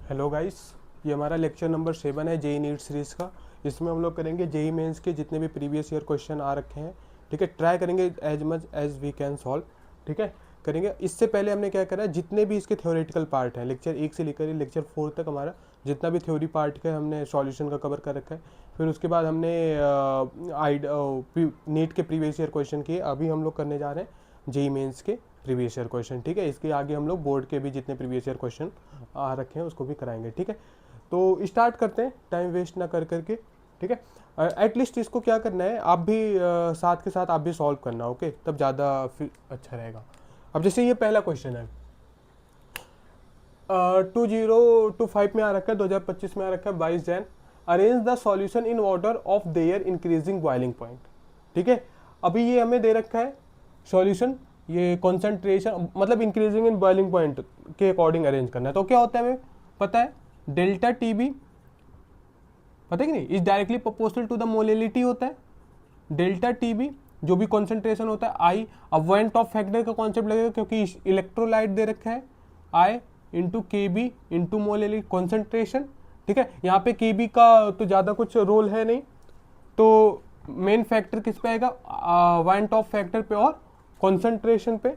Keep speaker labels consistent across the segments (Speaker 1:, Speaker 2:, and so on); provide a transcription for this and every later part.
Speaker 1: Hello guys, ये हमारा lecture number 7 है जेई नीट सीरीज़ का। इसमें हम लोग करेंगे जेई मेंस के जितने भी प्रीवियस ईयर क्वेश्चन आ रखे हैं। ठीक है, ट्राई करेंगे as much as we can solve. ठीक है, करेंगे। इससे पहले हमने क्या करा है, जितने भी इसके थ्योरेटिकल पार्ट हैं लेक्चर 1 से लेकर लेक्चर 4 तक हमारा जितना भी थ्योरी पार्ट का हमने सॉल्यूशन का कवर कर रखा है। फिर उसके बाद हमने नीट के प्रीवियस ईयर क्वेश्चन किए। अभी हम लोग करने जा रहे हैं जेई मेंस के प्रीवियस ईयर क्वेश्चन। ठीक है, इसके आगे हम लोग बोर्ड के भी जितने प्रीवियस ईयर क्वेश्चन आ रखे हैं उसको भी कराएंगे। ठीक है, तो स्टार्ट करते हैं टाइम वेस्ट ना कर करके। ठीक है, एटलीस्ट इसको क्या करना है, आप भी साथ के साथ आप भी सॉल्व करना। ओके, तब ज़्यादा फिर अच्छा रहेगा। अब जैसे ये पहला क्वेश्चन है 2025 में आ रखा है, 2025 में आ रखा है 22 Jain. Arrange the solution in order of their increasing boiling point. ठीक है, अभी ये हमें दे रखा है सॉल्यूशन, ये कॉन्सेंट्रेशन मतलब इंक्रीजिंग इन बॉइलिंग पॉइंट के अकॉर्डिंग अरेंज करना है। तो क्या होता है हमें पता है, डेल्टा टी बी पता है कि नहीं, is directly proportional to the molality होता है। डेल्टा टी बी जो भी कॉन्सेंट्रेशन होता है आई, अब वेंट ऑफ फैक्टर का कॉन्सेप्ट लगेगा क्योंकि इलेक्ट्रोलाइट दे रखा है आई इंटू के बी इंटू मोलेलिटी कॉन्सेंट्रेशन। ठीक है, यहाँ पे के बी का तो ज़्यादा कुछ रोल है नहीं, तो मेन फैक्टर किस पे आएगा, वेंट ऑफ फैक्टर पे और कॉन्सेंट्रेशन पे।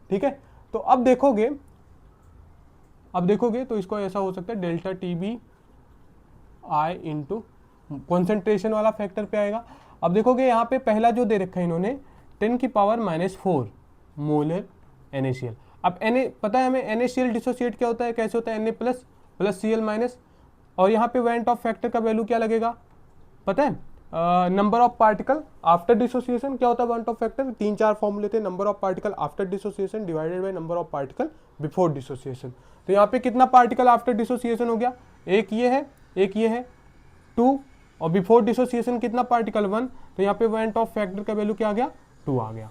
Speaker 1: ठीक है, तो अब देखोगे तो इसको ऐसा हो सकता है delta T B I into concentration वाला फैक्टर पे आएगा। अब देखोगे यहाँ पे पहला जो दे रखा है इन्होंने 10⁻⁻⁴ मोलर NaCl। अब Na पता है हमें, NaCl डिसोसिएट क्या होता है, कैसे होता है, Na plus plus Cl minus. और यहाँ पे वेंट ऑफ फैक्टर का वैल्यू क्या लगेगा पता है, number of particle after dissociation. क्या होता है वेंट ऑफ फैक्टर, 3-4 फॉर्मूले थे, number of particle after dissociation divided by number of particle before dissociation. तो यहाँ पे कितना पार्टिकल आफ्टर डिसोसिएशन हो गया, एक ये है, एक ये है 2, और बिफोर डिसोसिएशन कितना पार्टिकल 1। तो यहाँ पे वेंट ऑफ फैक्टर का वैल्यू क्या आ गया, 2 आ गया।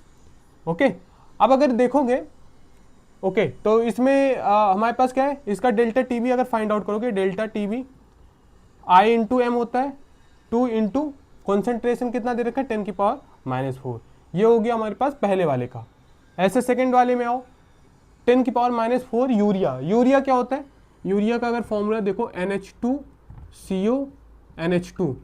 Speaker 1: ओके, अब अगर देखोगे ओके तो इसमें हमारे पास क्या है, इसका डेल्टा टी बी अगर फाइंड आउट करोगे, delta T B I into M होता है 2 इंटू कॉन्सेंट्रेशन कितना दे रखा है 10⁻⁻⁴। ये हो गया हमारे पास पहले वाले का। ऐसे सेकेंड वाले में आओ, 10⁻⁻⁴ यूरिया। यूरिया क्या होता है, यूरिया का अगर फॉर्मूला देखो NH2CO NH2।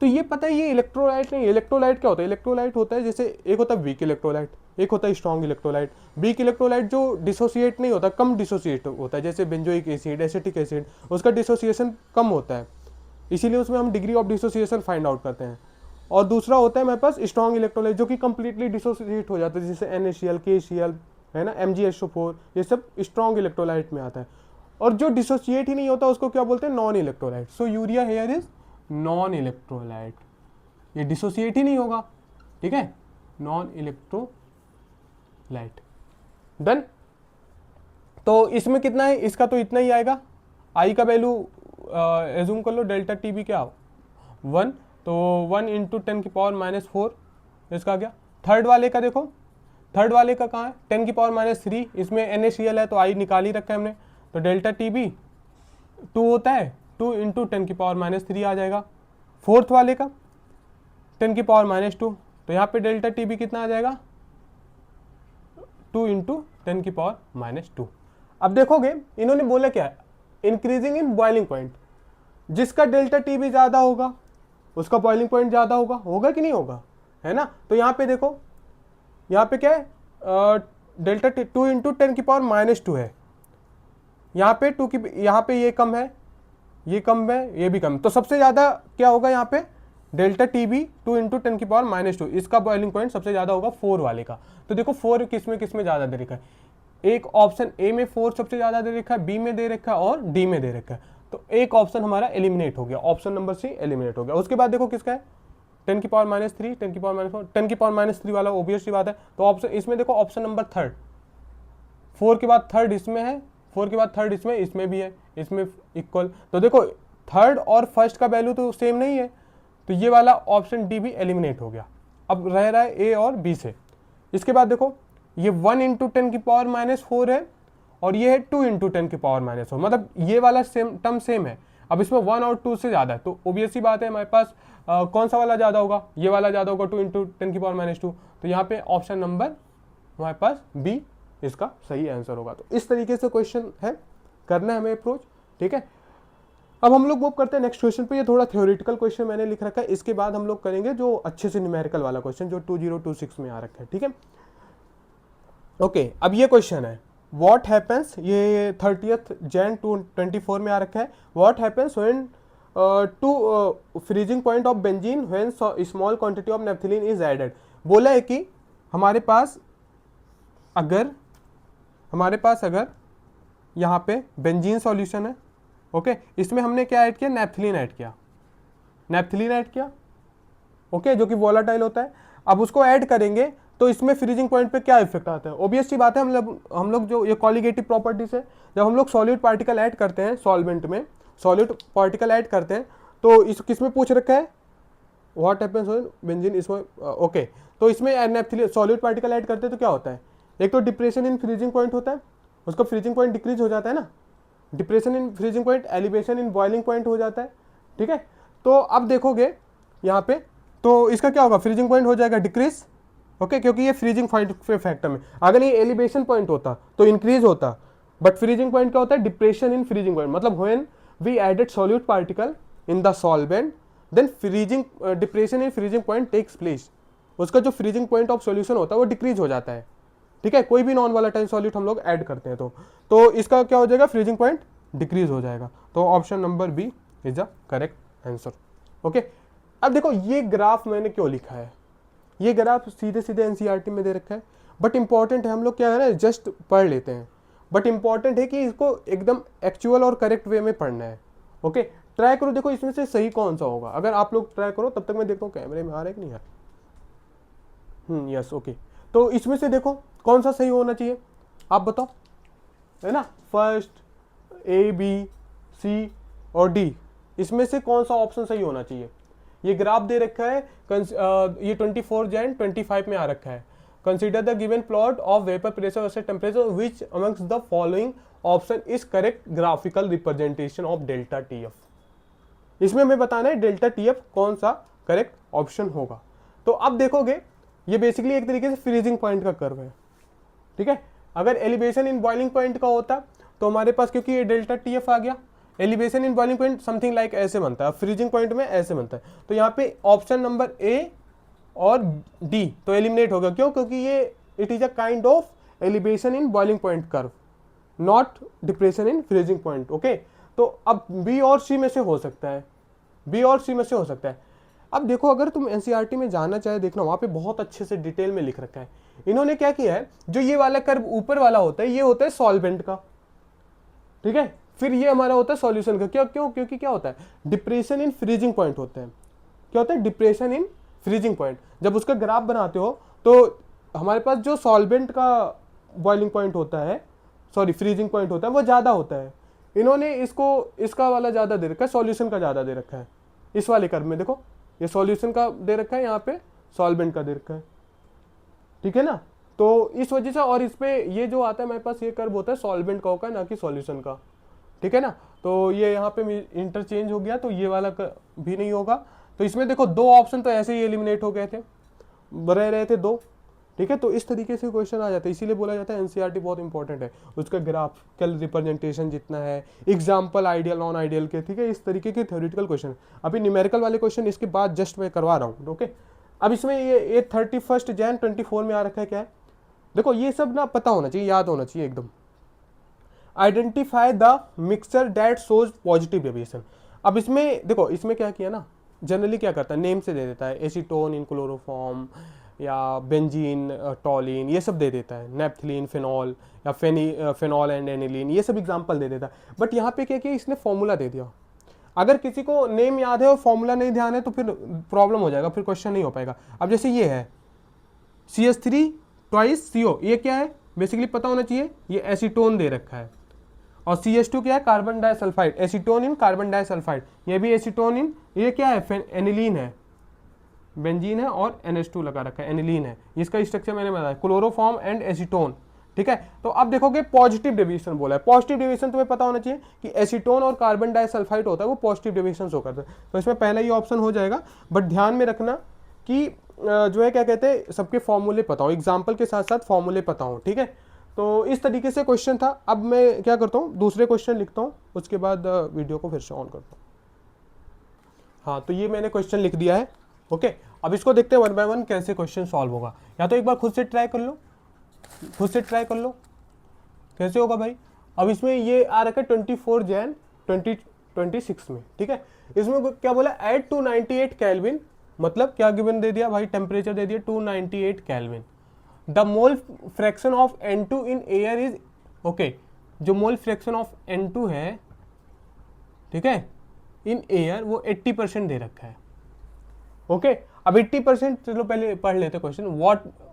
Speaker 1: तो ये पता है ये इलेक्ट्रोलाइट नहीं, इलेक्ट्रोलाइट क्या होता है, इलेक्ट्रोलाइट होता है जैसे एक होता है वीक इलेक्ट्रोलाइट, एक होता है स्ट्रॉन्ग इलेक्ट्रोलाइट। वीक इलेक्ट्रोलाइट जो डिसोसिएट नहीं होता, कम डिसोसिएट होता है, जैसे बेंजोइक एसिड, एसिटिक एसिड, उसका डिसोसिएशन कम होता है, इसीलिए उसमें हम degree of dissociation find out करते हैं। और दूसरा होता है हमारे पास स्ट्रॉन्ग इलेक्ट्रोलाइट जो कि कंप्लीटली डिसोसिएट हो जाता है, जैसे NaCl KCl है ना, MgSO4, ये सब स्ट्रॉन्ग इलेक्ट्रोलाइट में आता है। और जो डिसोसिएट ही नहीं होता उसको क्या बोलते हैं, non electrolyte. So urea here is non electrolyte, ये डिसोसिएट ही नहीं होगा। ठीक है, नॉन इलेक्ट्रोलाइट। डन। तो इसमें कितना है, इसका तो इतना ही आएगा, आई का वैल्यू एज्यूम कर लो, डेल्टा टी बी क्या 1, तो 1 इंटू 10⁻⁻⁴ इसका आ गया। थर्ड वाले का देखो, थर्ड वाले का कहाँ है 10⁻⁻3, इसमें NaCl है तो आई निकाल ही रखा है हमने, तो डेल्टा टी बी 2 होता है, 2 इंटू 10⁻⁻3 आ जाएगा। फोर्थ वाले का 10⁻⁻2, तो यहाँ पे डेल्टा टी बी कितना आ जाएगा 2 इंटू 10⁻⁻2। अब देखोगे इन्होंने बोला क्या है, इंक्रीजिंग इन बॉइलिंग पॉइंट, जिसका डेल्टा टी बी ज्यादा होगा उसका बॉइलिंग पॉइंट ज्यादा होगा, होगा कि नहीं होगा, है ना। तो यहाँ पे देखो, यहाँ पे क्या है, डेल्टा 2 इंटू 10⁻⁻2 है, यहाँ पे 2 की, यहाँ पे ये कम है, ये कम है, ये भी कम, तो सबसे ज्यादा क्या होगा यहाँ पे डेल्टा टी बी 2 इंटू 10⁻⁻2, इसका बॉइलिंग पॉइंट सबसे ज्यादा होगा 4 वाले का। तो देखो 4 किसमें ज्यादा दे रखा है, एक ऑप्शन ए में 4 सबसे ज्यादा दे रखा है, बी में दे रखा है और डी में दे रखा है। तो एक ऑप्शन हमारा एलिमिनेट हो गया, ऑप्शन नंबर सी एलिमिनेट हो गया। उसके बाद देखो किसका है 10⁻⁻3, 10⁻⁻4, 10⁻⁻3 वाला ऑब्वियस सी बात है। तो ऑप्शन इसमें देखो ऑप्शन नंबर थर्ड, 4 के बाद थर्ड इसमें है, 4 के बाद थर्ड इसमें भी है, इसमें इक्वल। तो देखो थर्ड और फर्स्ट का वैल्यू तो सेम नहीं है, तो ये वाला ऑप्शन डी भी एलिमिनेट हो गया। अब रह रहा है ए और बी से। इसके बाद देखो ये 1 इंटू 10⁻⁻4 है और ये है 2 इंटू 10⁻⁻4, मतलब ये वाला सेम टर्म सेम है। अब इसमें 1 और 2 से ज्यादा है, तो ऑब्वियसली बात है हमारे पास कौन सा वाला ज्यादा होगा, ये वाला ज्यादा होगा 2 इंटू 10⁻⁻2। तो यहाँ पे ऑप्शन नंबर हमारे पास बी इसका सही आंसर होगा। तो इस तरीके से क्वेश्चन है, करना है हमें अप्रोच। ठीक है, अब हम लोग मूव करते हैं नेक्स्ट क्वेश्चन पे। ये थोड़ा थ्योरेटिकल क्वेश्चन मैंने लिख रखा है, इसके बाद हम लोग करेंगे जो अच्छे से न्यूमेरिकल वाला क्वेश्चन जो 2026 में आ रखा है। ठीक है, ओके, अब ये क्वेश्चन है व्हाट हैपेंस, ये 30th Jan 2024 में आ रखा है। What happens when to freezing point of benzene when small quantity of naphthalene is added. बोला है कि हमारे पास अगर यहाँ पे बेंजीन सॉल्यूशन है, ओके, इसमें हमने क्या ऐड किया, नेफ्थलीन ऐड किया, ओके, जो कि वोलाटाइल होता है। अब उसको ऐड करेंगे तो इसमें फ्रीजिंग पॉइंट पे क्या इफेक्ट आता है। ऑब्वियस सी बात है, हम लोग जो ये कॉलिगेटिव प्रॉपर्टीज है, जब हम लोग सॉलिड पार्टिकल ऐड करते हैं सॉल्वेंट में, सॉलिड पार्टिकल ऐड करते हैं तो इस किसमें पूछ रखा है, व्हाट हैपेंस व्हेन बेंजीन, इसमें ओके, तो इसमें नेफ्थलीन सॉलिड पार्टिकल ऐड करते हैं तो क्या होता है, एक तो डिप्रेशन इन फ्रीजिंग पॉइंट होता है, उसका फ्रीजिंग पॉइंट डिक्रीज हो जाता है ना, depression in freezing point, elevation in boiling point हो जाता है। ठीक है, तो अब देखोगे यहाँ पे तो इसका क्या होगा, फ्रीजिंग पॉइंट हो जाएगा डिक्रीज, ओके, क्योंकि ये फ्रीजिंग पॉइंट फैक्टर में, अगर ये एलिवेशन पॉइंट होता तो इंक्रीज होता, बट फ्रीजिंग पॉइंट क्या होता है, डिप्रेशन इन फ्रीजिंग पॉइंट, मतलब when we added solute particle in the solvent then freezing depression in freezing point takes place, उसका जो फ्रीजिंग पॉइंट ऑफ सॉल्यूशन होता है वो डिक्रीज हो जाता है। ठीक है, कोई भी नॉन वोलेटाइल सॉल्यूट हम लोग ऐड करते हैं तो इसका क्या हो जाएगा, फ्रीजिंग पॉइंट डिक्रीज हो जाएगा। तो option number B is the correct answer. Okay, अब देखो ये ग्राफ मैंने क्यों लिखा है, ये ग्राफ सीधे सीधे एनसीईआरटी में दे रखा है, बट इंपॉर्टेंट है, हम लोग क्या है ना जस्ट पढ़ लेते हैं, बट इंपॉर्टेंट है कि इसको एकदम एक्चुअल और करेक्ट वे में पढ़ना है। ओके, ट्राई करो, देखो इसमें से सही कौन सा होगा, अगर आप लोग ट्राई करो तब तक मैं देखता हूँ कैमरे में आ रहा है कि नहीं आ रहा। यस, ओके, तो इसमें से देखो कौन सा सही होना चाहिए, आप बताओ, है ना, फर्स्ट ए बी सी और डी, इसमें से कौन सा ऑप्शन सही होना चाहिए। ये ग्राफ दे रखा है, ये 24 Jan 25 में आ रखा है। Consider the given plot of vapour pressure versus temperature which amongst the following option is correct graphical representation of delta T F. इसमें हमें बताना है डेल्टा टी एफ कौन सा करेक्ट ऑप्शन होगा। तो अब देखोगे ये बेसिकली एक तरीके से फ्रीजिंग पॉइंट का कर्व है। ठीक है, अगर एलिवेशन इन बॉइलिंग पॉइंट का होता तो हमारे पास, क्योंकि ये डेल्टा टी एफ आ गया, elevation in boiling point something like ऐसे बनता है, फ्रीजिंग पॉइंट में ऐसे बनता है, तो यहाँ पे ऑप्शन नंबर ए और डी तो एलिमिनेट होगा। क्यों, क्योंकि ये it is a kind of elevation in boiling point curve, not depression in freezing point. Okay, तो अब बी और सी में से हो सकता है, बी और सी में से हो सकता है। अब देखो अगर तुम एनसीईआरटी में जाना चाहे, देखना वहां पे बहुत अच्छे से डिटेल में लिख रखा है। इन्होंने क्या किया है, जो ये वाला कर्व ऊपर वाला होता है ये होता है सॉल्वेंट का, ठीक है, फिर ये हमारा होता है सॉल्यूशन का। क्यों, क्योंकि क्या होता है, डिप्रेशन इन फ्रीजिंग पॉइंट होता है। क्या होता है, डिप्रेशन इन फ्रीजिंग पॉइंट, जब उसका ग्राफ बनाते हो तो हमारे पास जो सॉल्वेंट का बॉइलिंग पॉइंट होता है, सॉरी फ्रीजिंग पॉइंट होता है, वो ज्यादा होता है। इन्होंने इसको इसका वाला ज्यादा दे रखा है, सॉल्यूशन का ज्यादा दे रखा है। इस वाले कर्व में देखो ये सॉल्यूशन का दे रखा है, यहाँ पे सॉल्वेंट का दे रखा है। ठीक है ना, तो इस वजह से, और इस पे ये जो आता है हमारे पास ये कर्व होता है सॉल्वेंट का होगा, ना कि सॉल्यूशन का। ठीक है ना, तो ये यहाँ पे इंटरचेंज हो गया, तो ये वाला भी नहीं होगा। तो इसमें देखो दो ऑप्शन तो ऐसे ही एलिमिनेट हो गए थे, रह रहे थे दो। ठीक है, तो इस तरीके से क्वेश्चन आ जाता है, इसीलिए बोला जाता है एनसीईआरटी बहुत इंपॉर्टेंट है, उसका ग्राफिकल रिप्रेजेंटेशन जितना है, एग्जाम्पल आइडियल नॉन आइडियल के, ठीक है, इस तरीके के थ्योरेटिकल क्वेश्चन। अभी न्यूमेरिकल वाले क्वेश्चन इसके बाद जस्ट मैं करवा रहा हूँ। ओके, अब इसमें ये 31 Jan 24 में आ रखा है, क्या है देखो, ये सब ना पता होना चाहिए, याद होना चाहिए एकदम। Identify the mixture that shows positive deviation. अब इसमें देखो, इसमें क्या किया ना, जनरली क्या करता है, नेम से दे देता है, एसीटोन इन क्लोरोफॉर्म या बेंजीन टॉलिन, ये सब दे देता है, नेप्थलीन फिनॉल या फिनॉल एंड एनिलीन, ये सब एग्जांपल दे देता है। बट यहाँ पे क्या किया, इसने फॉर्मूला दे दिया। अगर किसी को नेम याद है और फॉर्मूला नहीं ध्यान है तो फिर प्रॉब्लम हो जाएगा, फिर क्वेश्चन नहीं हो पाएगा। अब जैसे ये है CH3 ट्वाइस CO, ये क्या है बेसिकली पता होना चाहिए, ये एसीटोन दे रखा है। और CH2 क्या है, कार्बन डाइसल्फाइड, एसीटोन इन कार्बन डाइसल्फाइड, ये भी एसीटोन इन, ये क्या है, एनिलीन है, बेंजीन है और NH2 लगा रखा है, एनिलीन है। इसका स्ट्रक्चर मैंने बताया, क्लोरोफॉर्म एंड एसीटोन। ठीक है, तो अब देखोगे पॉजिटिव डेविएशन बोला है, पॉजिटिव डेविएशन तुम्हें पता होना चाहिए कि एसीटोन और कार्बन डाइसल्फाइड होता है वो पॉजिटिव डेविएशन शो करता है, तो इसमें पहला ही ऑप्शन हो जाएगा। बट ध्यान में रखना कि जो है क्या कहते हैं, सबके फॉर्मूले पता हो, एग्जाम्पल के साथ साथ फॉर्मूले पता हो। ठीक है, तो इस तरीके से क्वेश्चन था। अब मैं क्या करता हूँ, दूसरे क्वेश्चन लिखता हूँ, उसके बाद वीडियो को फिर से ऑन करता हूँ। हाँ, तो ये मैंने क्वेश्चन लिख दिया है। ओके, अब इसको देखते हैं 1 बाय 1 कैसे क्वेश्चन सॉल्व होगा। या तो एक बार खुद से ट्राई कर लो, खुद से ट्राई कर लो कैसे होगा भाई। अब इसमें ये आ रखा है 24 जैन 2026 में, ठीक है। इसमें क्या बोला, एट 298 केल्विन, मतलब क्या गिवन दे दिया भाई, टेम्परेचर दे दिया 298 kelvin. The mole fraction of N2 in air is, okay, जो मोल फ्रैक्शन ऑफ N2 है, ठीक है, इन एयर वो 80% दे रखा है। ओके, अब 80%, चलो पहले पढ़ लेते question.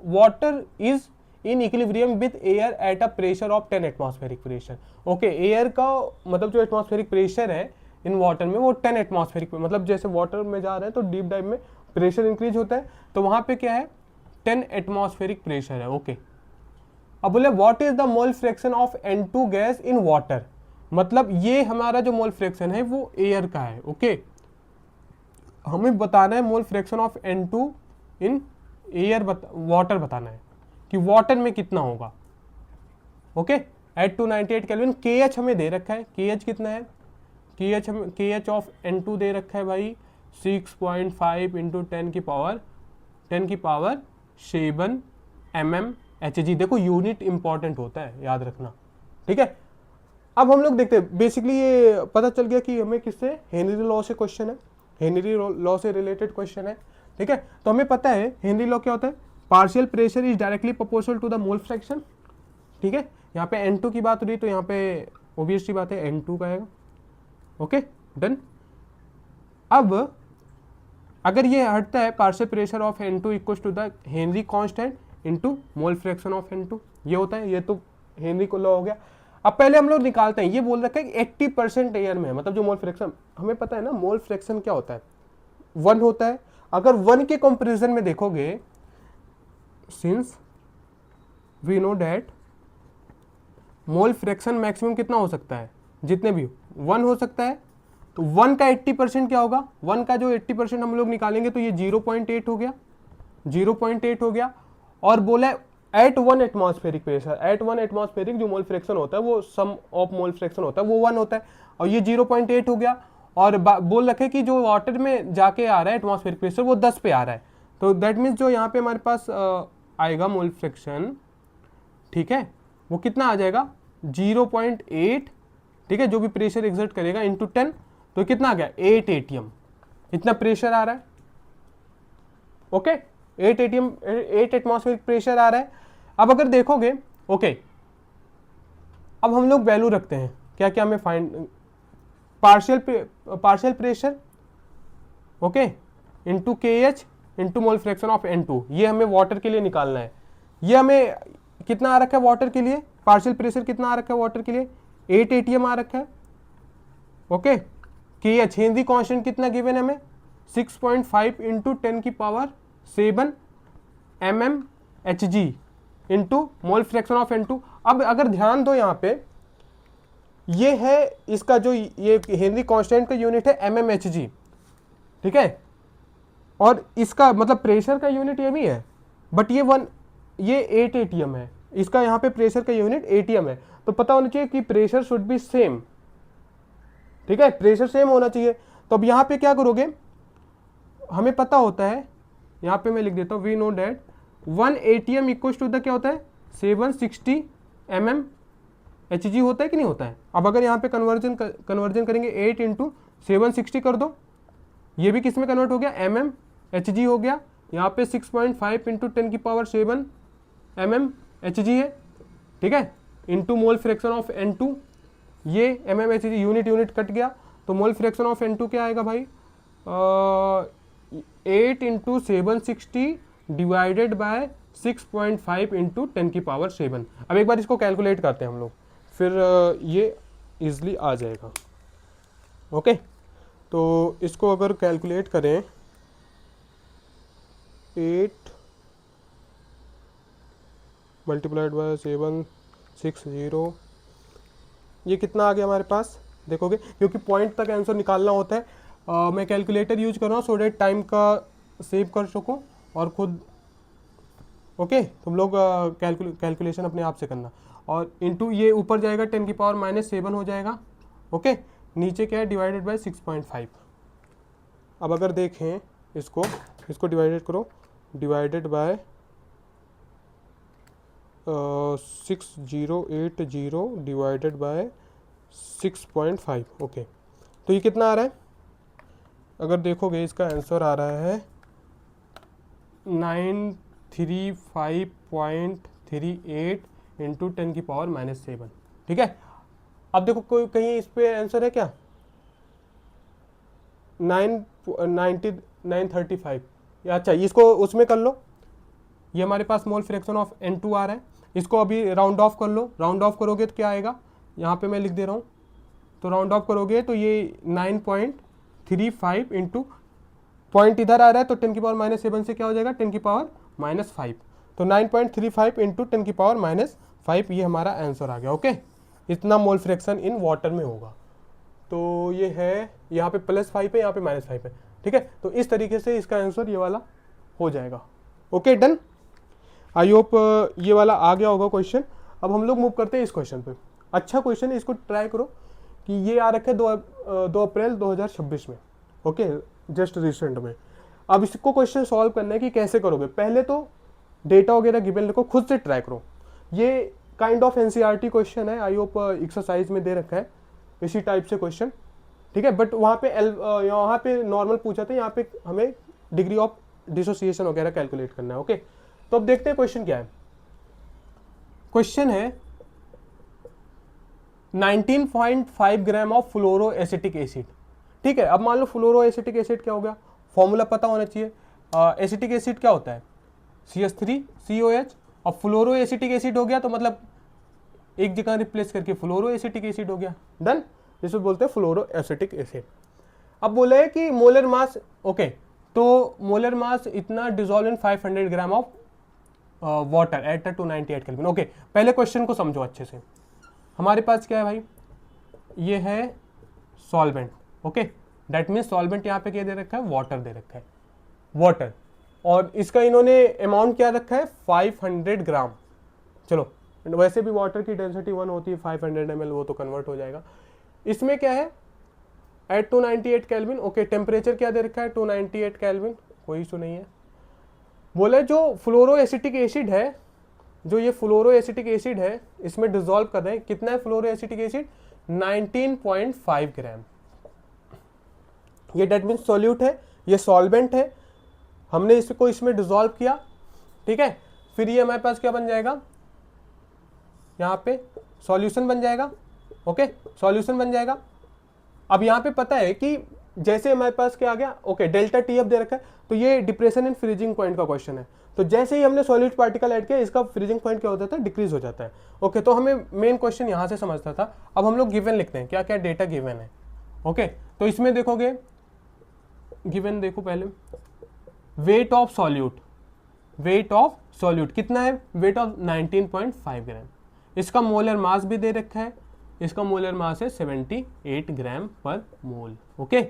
Speaker 1: Water is in equilibrium with air at a pressure of 10 atmospheric pressure. Okay, air का मतलब जो एटमॉस्फेरिक प्रेशर है इन वाटर में वो 10 एटमॉस्फेरिक, मतलब जैसे वाटर में जा रहे हैं तो डीप डाइव में प्रेशर इंक्रीज होता है, तो वहां पे क्या है 10 एटमॉस्फेरिक प्रेशर है। ओके, अब बोले what is the mole fraction of N2 gas in water, मतलब ये हमारा जो मोल फ्रैक्शन है वो एयर का है। ओके, हमें बताना है मोल fraction of N2 in air, water बताना है कि वाटर में कितना होगा। Okay, eight 298 kelvin. KH हमें दे रखा है, KH कितना है, KH ऑफ N2 दे रखा है भाई 6.5 इंटू 10 की पावर 7 mmHg। देखो यूनिट इंपॉर्टेंट होता है, याद रखना, ठीक है। अब हम लोग देखते हैं, बेसिकली ये पता चल गया कि हमें किससे, हेनरी लॉ से क्वेश्चन है, हेनरी लॉ से रिलेटेड क्वेश्चन है, ठीक है। तो हमें पता है हेनरी लॉ क्या होता है, partial pressure is directly proportional to the mole fraction, ठीक है। यहाँ पे N2 की बात हो रही है तो यहाँ पे ऑब्वियसली बात है N2 का आएगा। Okay, done. अब अगर ये हटता है, partial pressure of N2 equal to the Henry constant into mole fraction of N2, ये होता है, ये तो हेनरी को लॉ हो गया। अब पहले हम लोग निकालते हैं, ये बोल रखा है कि 80% एयर में है, मतलब जो मोल फ्रैक्शन हमें पता है ना, मोल फ्रैक्शन क्या होता है, 1 होता है। अगर 1 के कंपैरिजन में देखोगे, since we know that mole fraction maximum कितना हो सकता है, जितने भी 1 हो सकता है, तो 1 का 80% क्या होगा, 1 का जो 80% हम लोग निकालेंगे तो ये 0.8 हो गया, 0.8 हो गया। और बोला at 1 atmospheric pressure, at 1 atmospheric जो मोल फ्रैक्शन होता है वो सम ऑफ मोल फ्रैक्शन होता है वो 1 होता है, और ये 0.8 हो गया। और बोल रखे कि जो वाटर में जाके आ रहा है एटमॉस्फेरिक प्रेशर वो 10 पे आ रहा है, तो दैट मीन्स जो यहाँ पे हमारे पास आएगा मोल फ्रैक्शन, ठीक है, वो कितना आ जाएगा 0.8, ठीक है, जो भी प्रेशर एग्जर्ट करेगा इंटू 10, तो कितना आ गया 8 ATM, इतना प्रेशर आ रहा है। ओके, 8 ATM, 8 एटमॉस्फेरिक प्रेशर आ रहा है। अब अगर देखोगे, ओके, अब हम लोग वैल्यू रखते हैं, क्या क्या हमें find, partial pressure, okay, into KH into mole fraction of N2, ये हमें वाटर के लिए निकालना है। ये हमें कितना आ रखा है वाटर के लिए, पार्शियल प्रेशर कितना आ रखा है वाटर के लिए, 8 ATM आ रखा है। ओके, KH हेनरी कांस्टेंट कितना गिवन है हमें, 6.5 इंटू 10 की power 7 mmHg into mole fraction of N2। अब अगर ध्यान दो यहाँ पे, ये है इसका जो ये हेनरी कांस्टेंट का यूनिट है mmHg, ठीक है, और इसका मतलब प्रेशर का यूनिट ये भी है, बट ये 8 ATM है, इसका यहाँ पे प्रेशर का यूनिट ATM है, तो पता होना चाहिए कि प्रेशर शुड बी सेम, ठीक है, प्रेशर सेम होना चाहिए। तो अब यहाँ पे क्या करोगे, हमें पता होता है, यहाँ पे मैं लिख देता हूँ, we know that 1 ATM equal to the क्या होता है 760 mmHg होता है कि नहीं होता है। अब अगर यहाँ पे कन्वर्जन करेंगे 8 इंटू 760 कर दो, ये भी किस में कन्वर्ट हो गया, mmHg हो गया। यहाँ पे 6.5 इंटू 10 की पावर 7 mmHg है, ठीक है, into mole fraction of N2, ये mmHg यूनिट कट गया, तो मोल फ्रैक्शन ऑफ N2 क्या आएगा भाई, 8 इंटू 760 डिवाइडेड बाय 6.5 इंटू 10 की पावर 7। अब एक बार इसको कैलकुलेट करते हैं हम लोग, फिर ये इजली आ जाएगा। ओके, तो इसको अगर कैलकुलेट करें, 8 मल्टीप्लाइड बाय 760, ये कितना आ गया हमारे पास, देखोगे, क्योंकि पॉइंट तक आंसर निकालना होता है। मैं कैलकुलेटर यूज कर रहा हूँ सो डेट टाइम का सेव कर सकूँ और खुद। ओके, तुम लोग कैलकुलेशन अपने आप से करना। और इंटू ये ऊपर जाएगा 10⁻⁻7 हो जाएगा। ओके, नीचे क्या है डिवाइडेड बाय 6.5। अब अगर देखें इसको डिवाइडेड करो, divided by 6080 divided by 6.5। Okay, तो ये कितना आ रहा है? अगर देखोगे इसका आंसर आ रहा है 935.38 इंटू 10⁻⁻7। ठीक है, अब देखो कोई कहीं इस पे आंसर है क्या? 935। अच्छा, इसको उसमें कर लो, ये हमारे पास मोल फ्रैक्शन ऑफ N2 आ रहा है, इसको अभी राउंड ऑफ कर लो। राउंड ऑफ करोगे तो क्या आएगा, यहाँ पे मैं लिख दे रहा हूँ, तो राउंड ऑफ करोगे तो ये 9.35 इंटू पॉइंट इधर आ रहा है तो 10⁻⁻7 से क्या हो जाएगा 10⁻⁻5। तो 9.35 इंटू 10⁻⁻5 ये हमारा आंसर आ गया। ओके, इतना मोल फ्रैक्शन इन वाटर में होगा। तो ये है, यहाँ पे +5 है, यहाँ पे -5 है। ठीक है, तो इस तरीके से इसका आंसर ये वाला हो जाएगा। Okay, done. आई होप ये वाला आ गया होगा क्वेश्चन। अब हम लोग मूव करते हैं इस क्वेश्चन पे। अच्छा क्वेश्चन है, इसको ट्राई करो कि ये आ रखे 2 अप्रैल 2026 में। ओके, जस्ट रिसेंट में। अब इसको क्वेश्चन सॉल्व करना है कि कैसे करोगे। पहले तो डेटा वगैरह गिवन लिखो, खुद से ट्राई करो। ये काइंड ऑफ एनसीईआरटी क्वेश्चन है, आई होप एक्सरसाइज में दे रखा है इसी टाइप से क्वेश्चन। ठीक है, बट वहाँ पे नॉर्मल पूछा था, यहाँ पे हमें डिग्री ऑफ डिसोसिएशन वगैरह कैलकुलेट करना है। ओके, तो अब देखते हैं क्वेश्चन क्या है। क्वेश्चन है 19.5 gram of fluoro acetic acid. ठीक है, अब मान लो फ्लोरो एसिटिक एसिड क्या हो गया, फॉर्मूला पता होना चाहिए। एसिटिक एसिड क्या होता है, CH3COH, और फ्लोरो एसिटिक एसिड हो गया तो मतलब एक जगह रिप्लेस करके फ्लोरो एसिटिक एसिड हो गया। डन, जिसको बोलते हैं फ्लोरो एसिटिक एसिड। अब बोले है कि मोलर मास, ओके, तो मोलर मास इतना dissolve in 500 gram of water at 298 kelvin. Okay, पहले क्वेश्चन को समझो अच्छे से। हमारे पास क्या है भाई, ये है solvent. Okay, that means solvent यहाँ पे क्या दे रखा है, वाटर दे रखा है, वाटर। और इसका इन्होंने अमाउंट क्या रखा है 500 ग्राम। चलो, वैसे भी वाटर की डेंसिटी 1 होती है, 500 ml, वो तो कन्वर्ट हो जाएगा। इसमें क्या है एट 298 केल्विन। ओके, टेम्परेचर क्या दे रखा है 298 केल्विन, कोई इशू नहीं है। बोले जो फ्लोरो एसिटिक एसिड है, जो ये फ्लोरो एसिटिक एसिड है, इसमें डिसॉल्व कर रहे हैं, कितना है फ्लोरो एसिटिक एसिड 19.5 ग्राम। ये डेट मीन सॉल्यूट है, ये सॉल्वेंट है, हमने इसको इसमें डिसॉल्व किया। ठीक है, फिर ये हमारे पास क्या बन जाएगा, यहाँ पे सॉल्यूशन बन जाएगा। ओके, सॉल्यूशन बन जाएगा। अब यहाँ पे पता है कि जैसे हमारे पास क्या आ गया, ओके, डेल्टा TF दे रखा है, तो ये डिप्रेशन इन फ्रीजिंग पॉइंट का क्वेश्चन है। तो जैसे ही हमने सॉलिड पार्टिकल ऐड किया, इसका फ्रीजिंग पॉइंट क्या होता है, डिक्रीज हो जाता है। ओके, तो हमें मेन क्वेश्चन यहाँ से समझता था। अब हम लोग गिवन लिखते हैं, क्या क्या डेटा गिवन है। ओके, तो इसमें देखोगे गिवन, देखो पहले wait of solute, wait of solute कितना है, वेट ऑफ 19.5 ग्राम। इसका मोलर मास भी दे रखा है, इसका मोलर मास है 78 ग्राम पर मोल। ओके,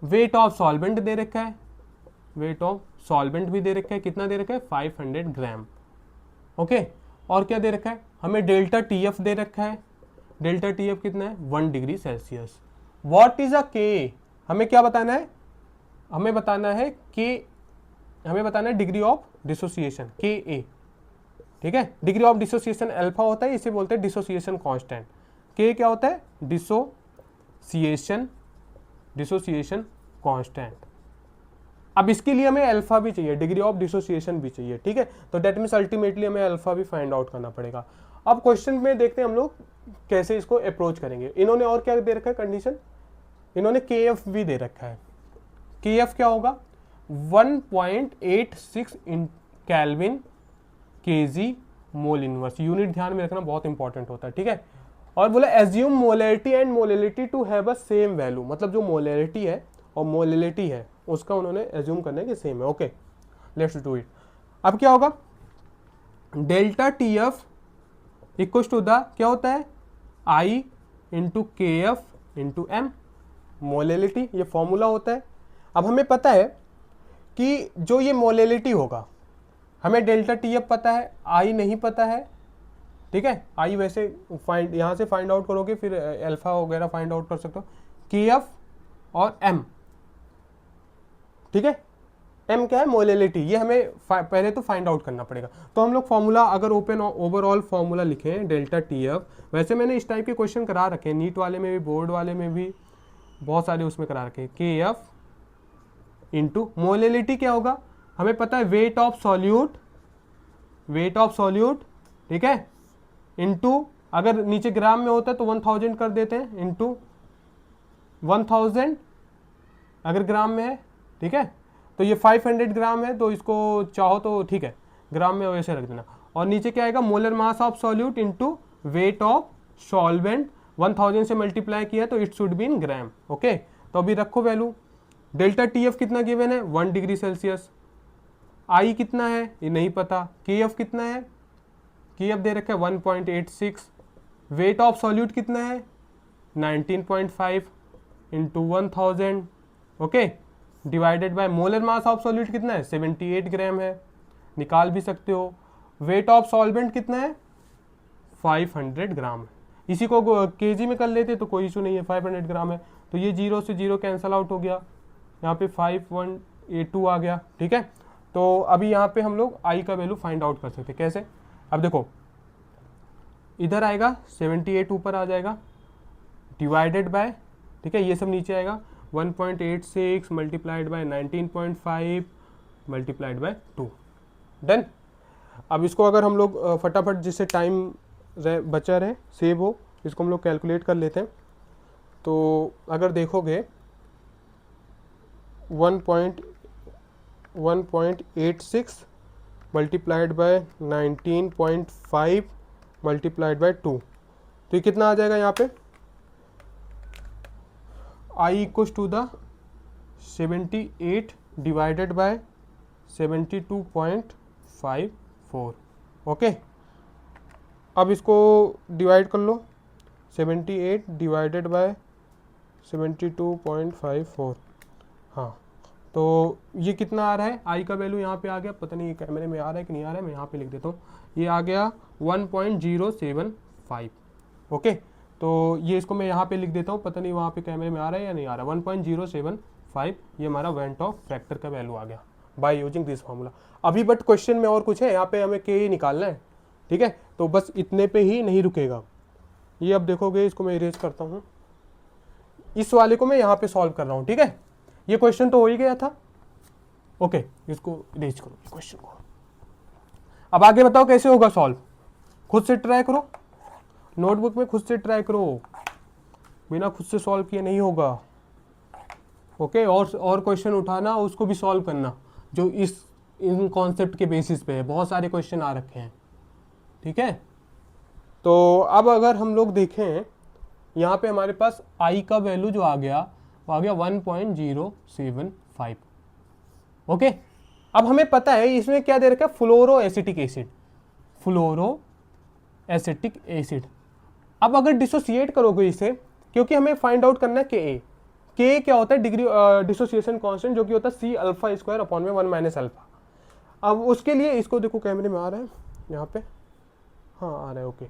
Speaker 1: वेट ऑफ सॉल्वेंट दे रखा है, वेट ऑफ सॉल्वेंट भी दे रखा है, कितना दे रखा है 500 ग्राम। ओके, और क्या दे रखा है, हमें डेल्टा TF दे रखा है, डेल्टा TF कितना है 1 degree Celsius. What is a K, हमें क्या बताना है, हमें बताना है कि हमें बताना है डिग्री ऑफ डिसोसिएशन KA। ठीक है, डिग्री ऑफ डिसोसिएशन अल्फा होता है, इसे बोलते हैं डिसोसिएशन कांस्टेंट। K क्या होता है, डिसोसिएशन कांस्टेंट। अब इसके लिए हमें अल्फा भी चाहिए, डिग्री ऑफ डिसोसिएशन भी चाहिए। ठीक है, तो दैट मीन्स अल्टीमेटली हमें अल्फा भी फाइंड आउट करना पड़ेगा। अब क्वेश्चन में देखते हैं हम लोग कैसे इसको अप्रोच करेंगे। इन्होंने और क्या दे रखा है कंडीशन, इन्होंने KF भी दे रखा है। KF क्या होगा 1.86 kelvin kg mole inverse. Unit ध्यान में रखना बहुत इंपॉर्टेंट होता है। ठीक है, और बोला assume molarity and molality to have a same value, मतलब जो मोलैरिटी है और मोलैलिटी है उसका उन्होंने एज्यूम करना है कि सेम है। Okay, let's do it. अब क्या होगा, delta TF equals to the क्या होता है I into KF into M, molality, ये फॉर्मूला होता है। अब हमें पता है कि जो ये मोलैलिटी होगा, हमें डेल्टा TF पता है, I नहीं पता है, ठीक है। आई वैसे फाइंड यहाँ से फाइंड आउट करोगे, फिर अल्फा वगैरह फाइंड आउट कर सकते हो, के एफ और एम, ठीक है। एम क्या है, मोलेलिटी, ये हमें पहले तो फाइंड आउट करना पड़ेगा। तो हम लोग फॉर्मूला अगर ओपन ओवरऑल फॉर्मूला लिखें डेल्टा टी एफ, वैसे मैंने इस टाइप के क्वेश्चन करा रखे हैं, नीट वाले में भी, बोर्ड वाले में भी, बहुत सारे उसमें करा रखे हैं। के एफ इंटू मोलेलिटी क्या होगा, हमें पता है weight of solute, wait of solute, ठीक है, इंटू अगर नीचे ग्राम में होता है तो 1000 कर देते हैं, इंटू 1000 अगर ग्राम में है, ठीक है। तो ये 500 ग्राम है, तो इसको चाहो तो ठीक है ग्राम में वैसे रख देना। और नीचे क्या आएगा, molar mass of solute into weight of solvent, 1000 से मल्टीप्लाई किया तो it should be in gram. Okay, तो अभी रखो वैल्यू। डेल्टा टी एफ कितना गिवन है, 1 डिग्री सेल्सियस। आई कितना है ये नहीं पता। के एफ कितना है, के एफ दे रखा है 1.86। वेट ऑफ सॉल्यूट कितना है 19.5 into 1000, okay, divided by molar mass of solute कितना है 78 ग्राम है, निकाल भी सकते हो। वेट ऑफ सॉल्वेंट कितना है 500 ग्राम है। इसी को केजी में कर लेते तो कोई इशू नहीं है, 500 ग्राम है, तो ये 0 से 0 कैंसल आउट हो गया, यहाँ पे 5182 आ गया, ठीक है। तो अभी यहाँ पे हम लोग आई का वैल्यू फाइंड आउट कर सकते हैं, कैसे, अब देखो इधर आएगा 78 ऊपर आ जाएगा, डिवाइडेड बाय, ठीक है, ये सब नीचे आएगा 1.86 multiplied by 19.5 multiplied by 2, done. अब इसको अगर हम लोग फटाफट जिससे टाइम बचा रहे, सेव हो, इसको हम लोग कैलकुलेट कर लेते हैं। तो अगर देखोगे 1.86 मल्टीप्लाइड बाय 19.5 मल्टीप्लाइड बाय 2, तो ये कितना आ जाएगा यहाँ पे, I equals to the 78 divided by 72.54, okay. अब इसको डिवाइड कर लो, 78 डिवाइडेड बाय 72.54, हाँ, तो ये कितना आ रहा है, आई का वैल्यू यहाँ पे आ गया, पता नहीं कैमरे में आ रहा है कि नहीं आ रहा है, मैं यहाँ पे लिख देता हूँ, ये आ गया 1.075, ओके। तो ये इसको मैं यहाँ पे लिख देता हूँ, पता नहीं वहाँ पे कैमरे में आ रहा है या नहीं आ रहा, 1.075 ये हमारा वेंट ऑफ फैक्टर का वैल्यू आ गया बाय यूजिंग दिस फार्मूला। अभी बट क्वेश्चन में और कुछ है, यहाँ पे हमें के ही निकालना है, ठीक है, तो बस इतने पे ही नहीं रुकेगा ये। अब देखोगे इसको मैं इरेज करता हूँ, इस वाले को मैं यहाँ पे सॉल्व कर रहा हूँ, ठीक है, ये क्वेश्चन तो हो ही गया था, ओके, इसको इरेज करो क्वेश्चन को। अब आगे बताओ कैसे होगा सॉल्व, खुद से ट्राई करो, नोटबुक में खुद से ट्राई करो, बिना खुद से सॉल्व किए नहीं होगा, ओके। और क्वेश्चन उठाना, उसको भी सॉल्व करना जो इन कॉन्सेप्ट के बेसिस पे है, बहुत सारे क्वेश्चन आ रखे हैं, ठीक है। तो अब अगर हम लोग देखें यहाँ पे हमारे पास आई का वैल्यू जो आ गया वो आ गया 1.075, ओके। अब हमें पता है इसमें क्या दे रखा है, फ्लोरो एसिटिक एसिड, फ्लोरो एसिटिक एसिड। अब अगर डिसोसिएट करोगे इसे, क्योंकि हमें फाइंड आउट करना है के क्या होता है, डिग्री डिसोसिएशन कांस्टेंट, जो कि होता है C अल्फा स्क्वायर अपॉन में 1 माइनस अल्फा। अब उसके लिए इसको देखो कैमरे में आ रहा है यहाँ पे, हाँ आ रहा है, ओके।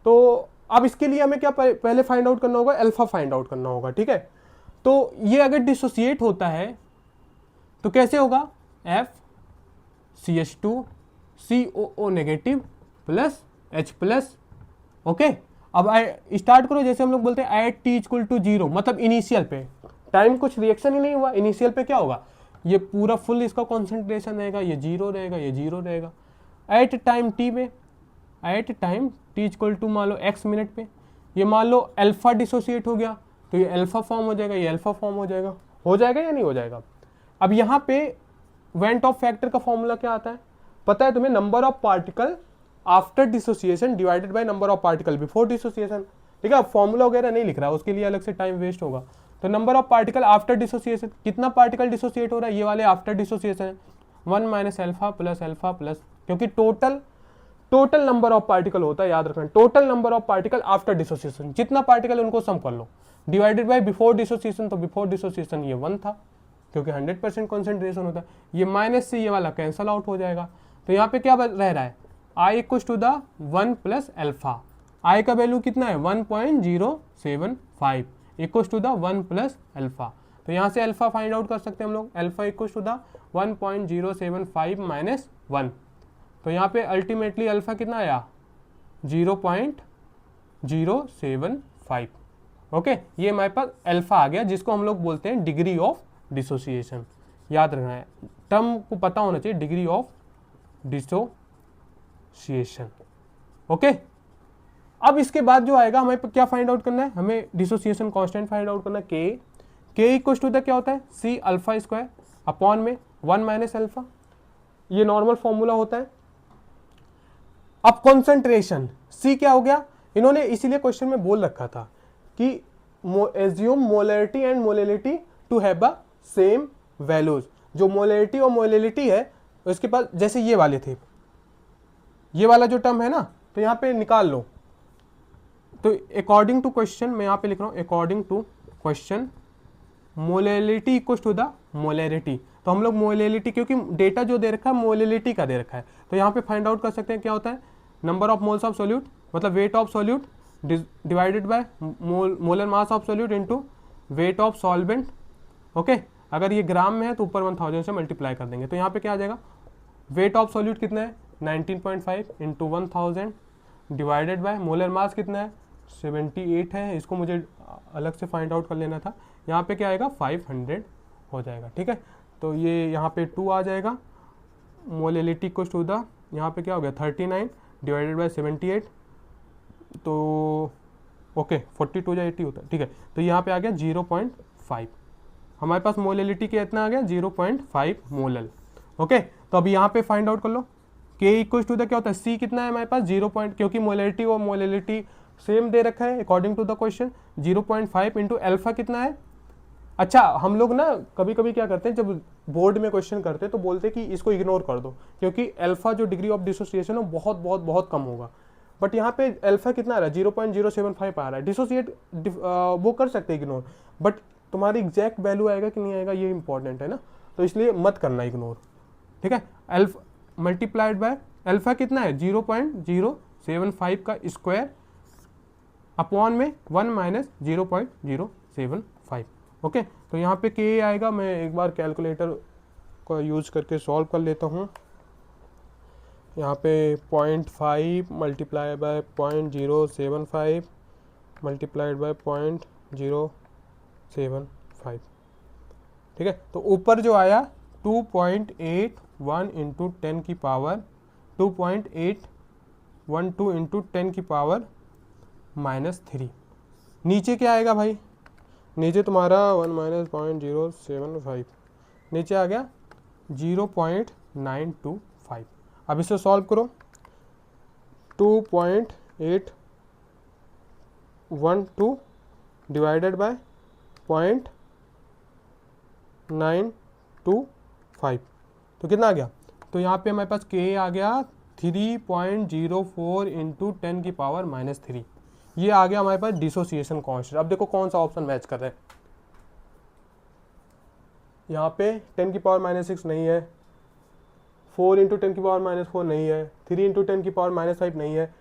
Speaker 1: तो अब इसके लिए हमें क्या पहले फाइंड आउट करना होगा, अल्फा फाइंड आउट करना होगा, ठीक है। तो ये अगर डिसोसिएट होता है तो कैसे होगा, FCH2COO negative plus H plus, okay. अब स्टार्ट करो, जैसे हम लोग बोलते हैं एट T इक्वल टू 0, मतलब इनिशियल पे टाइम कुछ रिएक्शन ही नहीं हुआ, इनिशियल पे क्या होगा, ये पूरा फुल इसका कॉन्सेंट्रेशन रहेगा, ये 0 रहेगा, ये 0 रहेगा। एट टाइम T में, at time T equal to मान लो x मिनट पे, ये मान लो अल्फा डिसोसिएट हो गया, तो ये अल्फा फॉर्म हो जाएगा, ये अल्फा फॉर्म हो जाएगा या नहीं हो जाएगा। अब यहाँ पे वेंट ऑफ फैक्टर का फॉर्मूला क्या आता है, पता है तुम्हें, number of particle after dissociation divided by number of particle before dissociation, ठीक है। फॉर्मूला वगैरह नहीं लिख रहा, उसके लिए अलग से टाइम वेस्ट होगा। तो number of particle after dissociation, कितना पार्टिकल डिसोसिएट हो रहा है, ये वाले आफ्टर डिसोसिएशन है 1 माइनस अल्फा प्लस, क्योंकि टोटल नंबर ऑफ पार्टिकल होता है, याद रखना, total number of particle after dissociation, जितना पार्टिकल उनको सम कर लो, डिवाइडेड बाय बिफोर डिसोसिएशन, तो बिफोर डिसोसिएशन ये 1 था, क्योंकि 100% कॉन्सेंट्रेशन होता है, ये माइनस से ये वाला कैंसल आउट हो जाएगा। तो यहाँ पे क्या रह रहा है, I equal to the 1 plus alpha, I का वैल्यू कितना है 1.075 equal to the 1 plus alpha. तो यहाँ से अल्फा फाइंड आउट कर सकते हैं हम लोग, alpha equal to the 1.075 minus 1। तो यहाँ पे अल्टीमेटली अल्फा कितना आया 0.075। ओके, ये हमारे पास अल्फा आ गया, जिसको हम लोग बोलते हैं डिग्री ऑफ डिसोसिएशन। याद रखना है, टर्म को पता होना चाहिए, डिग्री ऑफ डिसोसिएशन। ओके, अब इसके बाद जो आएगा हमें क्या फाइंड आउट करना है, हमें डिसोसिएशन कांस्टेंट फाइंड आउट करना है, के इक्वल टू द क्या होता है सी अल्फा स्क्वायर अपॉन में 1 माइनस अल्फा, ये नॉर्मल फॉर्मूला होता है। अब कॉन्सेंट्रेशन सी क्या हो गया, इन्होंने इसीलिए क्वेश्चन में बोल रखा था कि assume molarity and molality to have a same values. जो मोलैरिटी और मोलेलिटी है उसके पास, जैसे ये वाले थे, ये वाला जो टर्म है ना, तो यहाँ पे निकाल लो। तो अकॉर्डिंग टू क्वेश्चन मैं यहाँ पे लिख रहा हूँ, according to question molality equal to the molarity. तो हम लोग मोलेलिटी, क्योंकि डेटा जो दे रखा है मोलेलिटी का दे रखा है, तो यहाँ पे फाइंड आउट कर सकते हैं क्या होता है, number of moles of solute मतलब weight of solute divided by molar mass of solute into weight of solvent. Okay, अगर ये ग्राम में है तो ऊपर 1000 से मल्टीप्लाई कर देंगे, तो यहाँ पे क्या आ जाएगा, वेट ऑफ सोल्यूट कितना है 19.5 इंटू 1000 डिवाइडेड बाय मोलर मास कितना है 78 है, इसको मुझे अलग से फाइंड आउट कर लेना था। यहाँ पे क्या आएगा 500 हो जाएगा। ठीक है, तो ये यहाँ पे 2 आ जाएगा, मोलेलिटी को टू द यहाँ पे क्या हो गया 39 डिवाइडेड बाय 78, तो ओके 42 या 80 होता है। ठीक है, तो यहाँ पे आ गया 0.5, हमारे पास मोलेलिटी के इतना आ गया 0.5 मोलल। ओके, तो अभी यहाँ पे फाइंड आउट कर लो, के इक्वल टू द क्या होता है सी कितना है हमारे पास 0 क्योंकि मोलेलिटी और मोलेलिटी सेम दे रखा है according to the question, 0.5 into alpha कितना है। अच्छा, हम लोग ना कभी कभी क्या करते हैं, जब बोर्ड में क्वेश्चन करते हैं तो बोलते हैं कि इसको इग्नोर कर दो, क्योंकि अल्फा जो डिग्री ऑफ डिसोसिएशन है बहुत बहुत बहुत कम होगा। बट यहाँ पे अल्फा कितना आ रहा है 0.075 आ रहा है, डिसोसिएट वो कर सकते हैं इग्नोर, बट तुम्हारी एग्जैक्ट वैल्यू आएगा कि नहीं आएगा ये इंपॉर्टेंट है ना, तो इसलिए मत करना इग्नोर। ठीक है, अल्फा मल्टीप्लाइड बाय अल्फा कितना है 0.075 का स्क्वायर अपॉन में 1 माइनस 0.075। ओके, तो यहाँ पे के आएगा, मैं एक बार कैलकुलेटर को यूज करके सॉल्व कर लेता हूँ। यहाँ पे 0.5 मल्टीप्लाई बाय 0.075 मल्टीप्लाइड बाय 0.075। ठीक है, तो ऊपर जो आया 2.81 इंटू 10 की पावर 2.812 इंटू 10 की पावर -3। नीचे क्या आएगा भाई, नीचे तुम्हारा 1 माइनस 0.075, नीचे आ गया 0.925। अब इसे सॉल्व करो, 2.812 डिवाइडेड बाय 0.925, तो कितना आ गया, तो यहाँ पे हमारे पास के आ गया 3.04 इंटू 10 की पावर -3। ये आ गया हमारे पास डिसोसिएशन कांस्टेंट। अब देखो कौन सा ऑप्शन मैच कर रहा है, यहाँ पे 10 की पावर -6 नहीं है, 4 इंटू 10 की पावर -4 नहीं है, 3 इंटू 10 की पावर -5 नहीं है,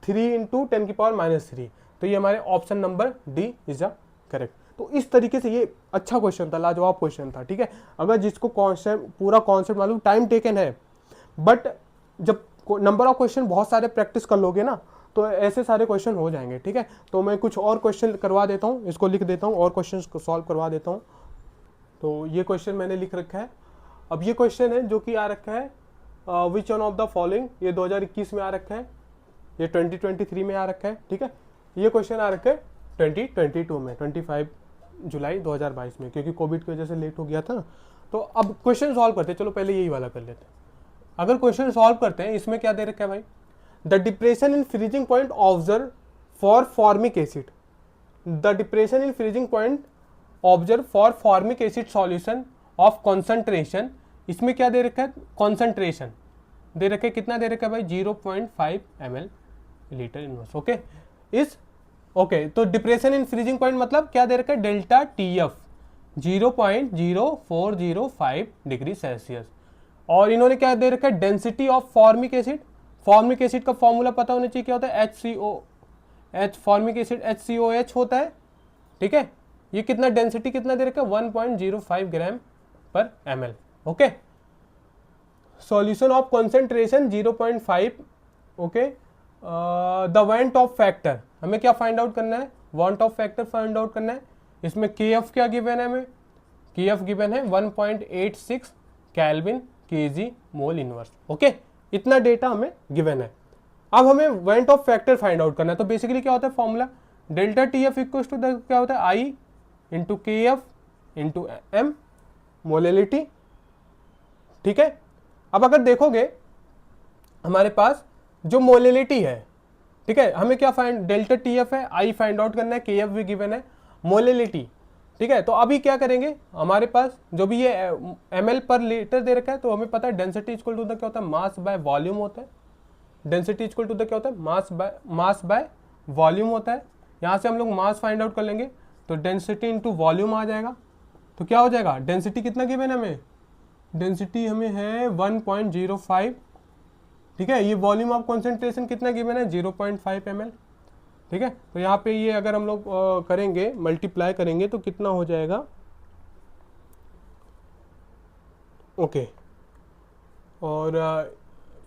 Speaker 1: 3 इंटू 10 की पावर -3, तो ये हमारे option number D is a correct. तो इस तरीके से ये अच्छा क्वेश्चन था, लाजवाब क्वेश्चन था। ठीक है, अगर जिसको कॉन्सेप्ट पूरा कॉन्सेप्ट मालूम, टाइम टेकन है, बट जब नंबर ऑफ क्वेश्चन बहुत सारे प्रैक्टिस कर लोगे ना तो ऐसे सारे क्वेश्चन हो जाएंगे। ठीक है, तो मैं कुछ और क्वेश्चन करवा देता हूँ, इसको लिख देता हूँ और क्वेश्चन को सॉल्व करवा देता हूँ। तो ये क्वेश्चन मैंने लिख रखा है। अब ये क्वेश्चन है जो कि आ रखा है which one of the following, ये 2021 में आ रखा है, ये 2023 में आ रखा है। ठीक है, ये क्वेश्चन आ रखा है 2022 में 25 जुलाई 2022 में, क्योंकि कोविड की वजह से लेट हो गया था। तो अब क्वेश्चन सॉल्व करते हैं, चलो पहले यही वाला कर लेते हैं। अगर क्वेश्चन सॉल्व करते हैं, इसमें क्या दे रखा है भाई, the depression in freezing point observe for formic acid, the depression in freezing point observe for formic acid solution of concentration, इसमें क्या दे रखा है कॉन्सेंट्रेशन दे रखा है, कितना दे रखा है भाई 0.5 ml लीटर इनवर्स। ओके, इस ओके, तो डिप्रेशन इन फ्रीजिंग पॉइंट मतलब क्या दे रखा है डेल्टा TF 0.0405 डिग्री सेल्सियस, और इन्होंने क्या दे रखा है density of formic acid, formic acid का फॉर्मूला पता होना चाहिए, क्या होता है HCOH, फॉर्मिक एसिड HCOH होता है, ठीक है। ये कितना डेंसिटी कितना दे रखा है 1.05 ग्राम पर ml, okay. Solution of concentration 0.5, okay. The want Hoff factor, हमें क्या फाइंड आउट करना है, want Hoff factor find out करना है। इसमें KF क्या गिवन है, हमें KF गिवन है 1.86 kelvin kg mole inverse, okay. इतना डेटा हमें गिवन है। अब हमें van't Hoff factor find out करना है, तो बेसिकली क्या होता है formula, delta TF equal to क्या होता है I into KF into M molality, ठीक है। अब अगर देखोगे हमारे पास जो मोलिलिटी है, ठीक है, हमें क्या फाइंड, डेल्टा TF है, I फाइंड आउट करना है, KF भी गिवन है, मोलिलिटी, ठीक है। तो अभी क्या करेंगे, हमारे पास जो भी ये ml पर लीटर दे रखा है, तो हमें पता है डेंसिटी इक्वल टू द क्या होता है मास बाय वॉल्यूम होता है, डेंसिटी इक्वल टू द क्या होता है मास बाय वॉल्यूम होता है। यहाँ से हम लोग मास फाइंड आउट कर लेंगे, तो डेंसिटी इंटू वॉल्यूम आ जाएगा, तो क्या हो जाएगा, डेंसिटी कितना गिवन है हमें, डेंसिटी हमें है 1.05, ठीक है। ये वॉल्यूम ऑफ कॉन्सेंट्रेशन कितना गिवन है 0.5 ml, ठीक है। तो यहाँ पे ये अगर हम लोग करेंगे मल्टीप्लाई करेंगे तो कितना हो जाएगा, ओके। और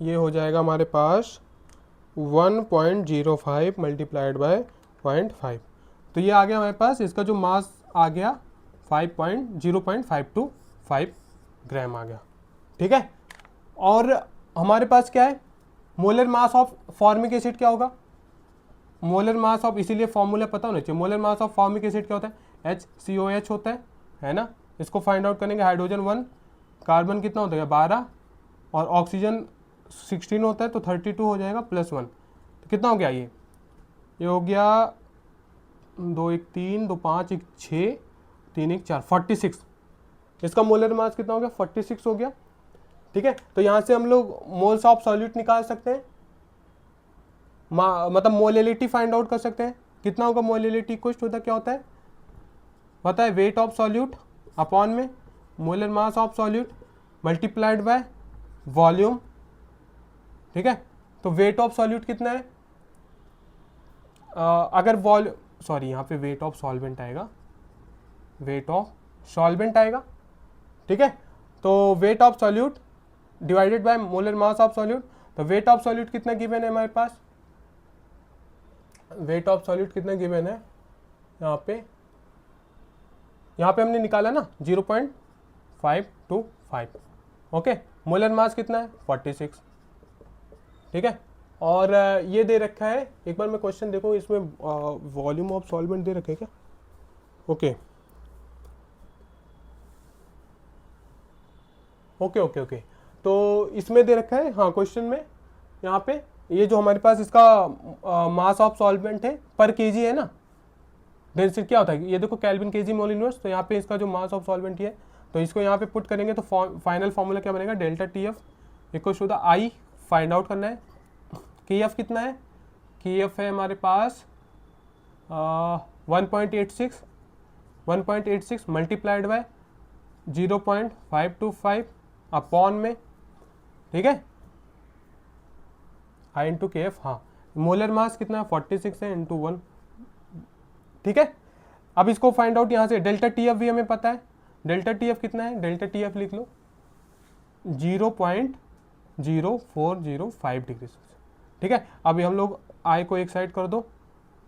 Speaker 1: ये हो जाएगा हमारे पास 1.05 मल्टीप्लाइड बाय 0.5, तो ये आ गया हमारे पास, इसका जो मास आ गया 0.525 ग्राम आ गया, ठीक है। और हमारे पास क्या है, molar mass of formic acid क्या होगा, मोलर मास ऑफ, इसीलिए फॉर्मूला पता होना चाहिए, molar mass of formic acid क्या होता है HCOH होता है ना। इसको फाइंड आउट करेंगे, हाइड्रोजन 1, कार्बन कितना होता है 12 और ऑक्सीजन 16 होता है, तो 32 हो जाएगा +1, तो कितना हो गया ये हो गया 2 1 3 2 5 1 6 3 1 4 46, इसका मोलर मास कितना हो गया 46 हो गया, ठीक है। तो यहाँ से हम लोग मोल्स ऑफ सॉल्यूट निकाल सकते हैं, मतलब मोलिलिटी फाइंड आउट कर सकते हैं, कितना होगा मोलिलिटी इक्वल टू क्या होता है पता है, वेट ऑफ सॉल्यूट अपॉन में molar mass of solute multiplied by volume, ठीक है। तो वेट ऑफ सॉल्यूट कितना है, अगर सॉरी यहाँ पे वेट ऑफ सॉल्वेंट आएगा, वेट ऑफ सॉल्वेंट आएगा, ठीक है। तो wait of solute divided by molar mass of solute, तो वेट ऑफ सॉल्यूट कितना गिवन है हमारे पास, वेट ऑफ सॉल्यूट कितना गिवन है यहाँ पे हमने निकाला ना 0.525, ओके। मोलर मास कितना है 46, ठीक है। और ये दे रखा है, एक बार मैं क्वेश्चन देखो, इसमें वॉल्यूम ऑफ सॉल्वेंट दे रखे क्या, ओके ओके ओके ओके, तो इसमें दे रखा है, हाँ क्वेश्चन में यहाँ पे ये जो हमारे पास इसका मास ऑफ सॉल्वेंट है पर केजी है ना, डेंसिटी क्या होता है ये देखो केल्विन केजी मोल इनवर्स, तो यहाँ पे इसका जो मास ऑफ सॉल्वेंट है, तो इसको यहाँ पे पुट करेंगे तो फाइनल फॉर्मूला क्या बनेगा, delta TF equal to the I find out करना है, KF कितना है, KF है हमारे पास 1.86 मल्टीप्लाइड बाय 0.525 अपॉन में, ठीक है, I इंटू KF, हाँ मोलर मास कितना है 46 है इंटू 1, ठीक है। अब इसको फाइंड आउट यहाँ से, डेल्टा TF भी हमें पता है, डेल्टा TF कितना है, डेल्टा TF लिख लो 0.0405 डिग्री, ठीक है। अभी हम लोग I को एक साइड कर दो,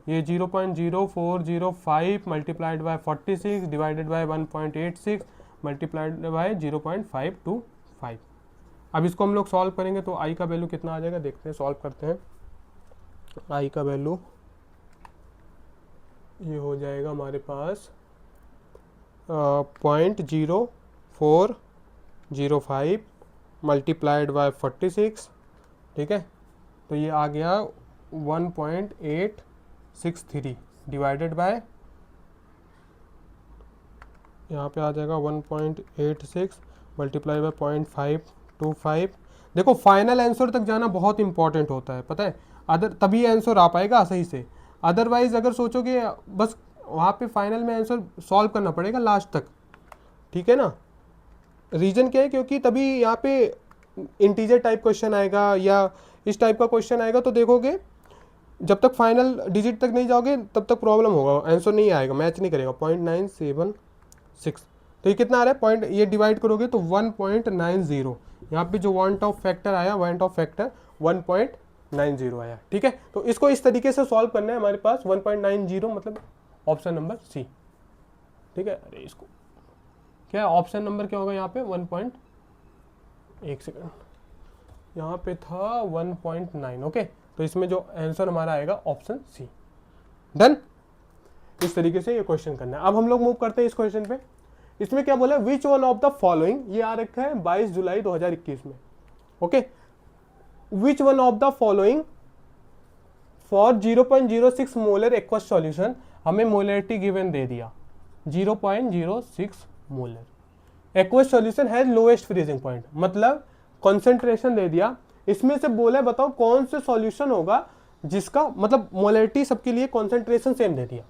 Speaker 1: ये 0.0405 multiplied by 46 divided by 1.86 multiplied by 0.525, अब इसको हम लोग सॉल्व करेंगे तो I का वैल्यू कितना आ जाएगा, देखते हैं, सॉल्व करते हैं। I का वैल्यू ये हो जाएगा हमारे पास 0.0405 मल्टीप्लाइड बाय 46, ठीक है। तो ये आ गया 1.863 डिवाइडेड बाय, यहाँ पे आ जाएगा 1.86 मल्टीप्लाई बाय 0.525। देखो फाइनल आंसर तक जाना बहुत इंपॉर्टेंट होता है, पता है, तभी आंसर आ पाएगा सही से, अदरवाइज अगर सोचोगे बस वहाँ पे फाइनल में आंसर सॉल्व करना पड़ेगा लास्ट तक, ठीक है ना। रीज़न क्या है, क्योंकि तभी यहाँ पे इंटीजर टाइप क्वेश्चन आएगा या इस टाइप का क्वेश्चन आएगा तो देखोगे जब तक फाइनल डिजिट तक नहीं जाओगे तब तक प्रॉब्लम होगा, आंसर नहीं आएगा, मैच नहीं करेगा। 0.976 तो ये कितना आ रहा है पॉइंट, ये डिवाइड करोगे तो 1.90, यहाँ पे जो वांट ऑफ फैक्टर आया, वांट ऑफ फैक्टर 1.90 आया। ठीक है, तो इसको इस तरीके से सॉल्व करना है हमारे पास 1.90 मतलब ऑप्शन नंबर सी। ठीक है, अरे इसको क्या ऑप्शन नंबर क्या होगा यहाँ पे 1 सेकंड, यहाँ पे था 1.9। ओके, तो इसमें जो आंसर हमारा आएगा ऑप्शन सी। डन, इस तरीके से ये क्वेश्चन करना है। अब हम लोग मूव करते हैं इस क्वेश्चन पे। इसमें क्या बोला, which one of the following, ये आ रखा है 22 जुलाई 2021 में। Okay, which one of the following for 0.06 molar aqueous solution, हमें मोलरिटी गिवन दे दिया 0.06 मोलर एक्वस सॉल्यूशन है लोएस्ट फ्रीजिंग पॉइंट, मतलब कॉन्सेंट्रेशन दे दिया। इसमें से बोले बताओ कौन से सॉल्यूशन होगा जिसका, मतलब मोलरिटी सबके लिए कॉन्सेंट्रेशन सेम दे दिया।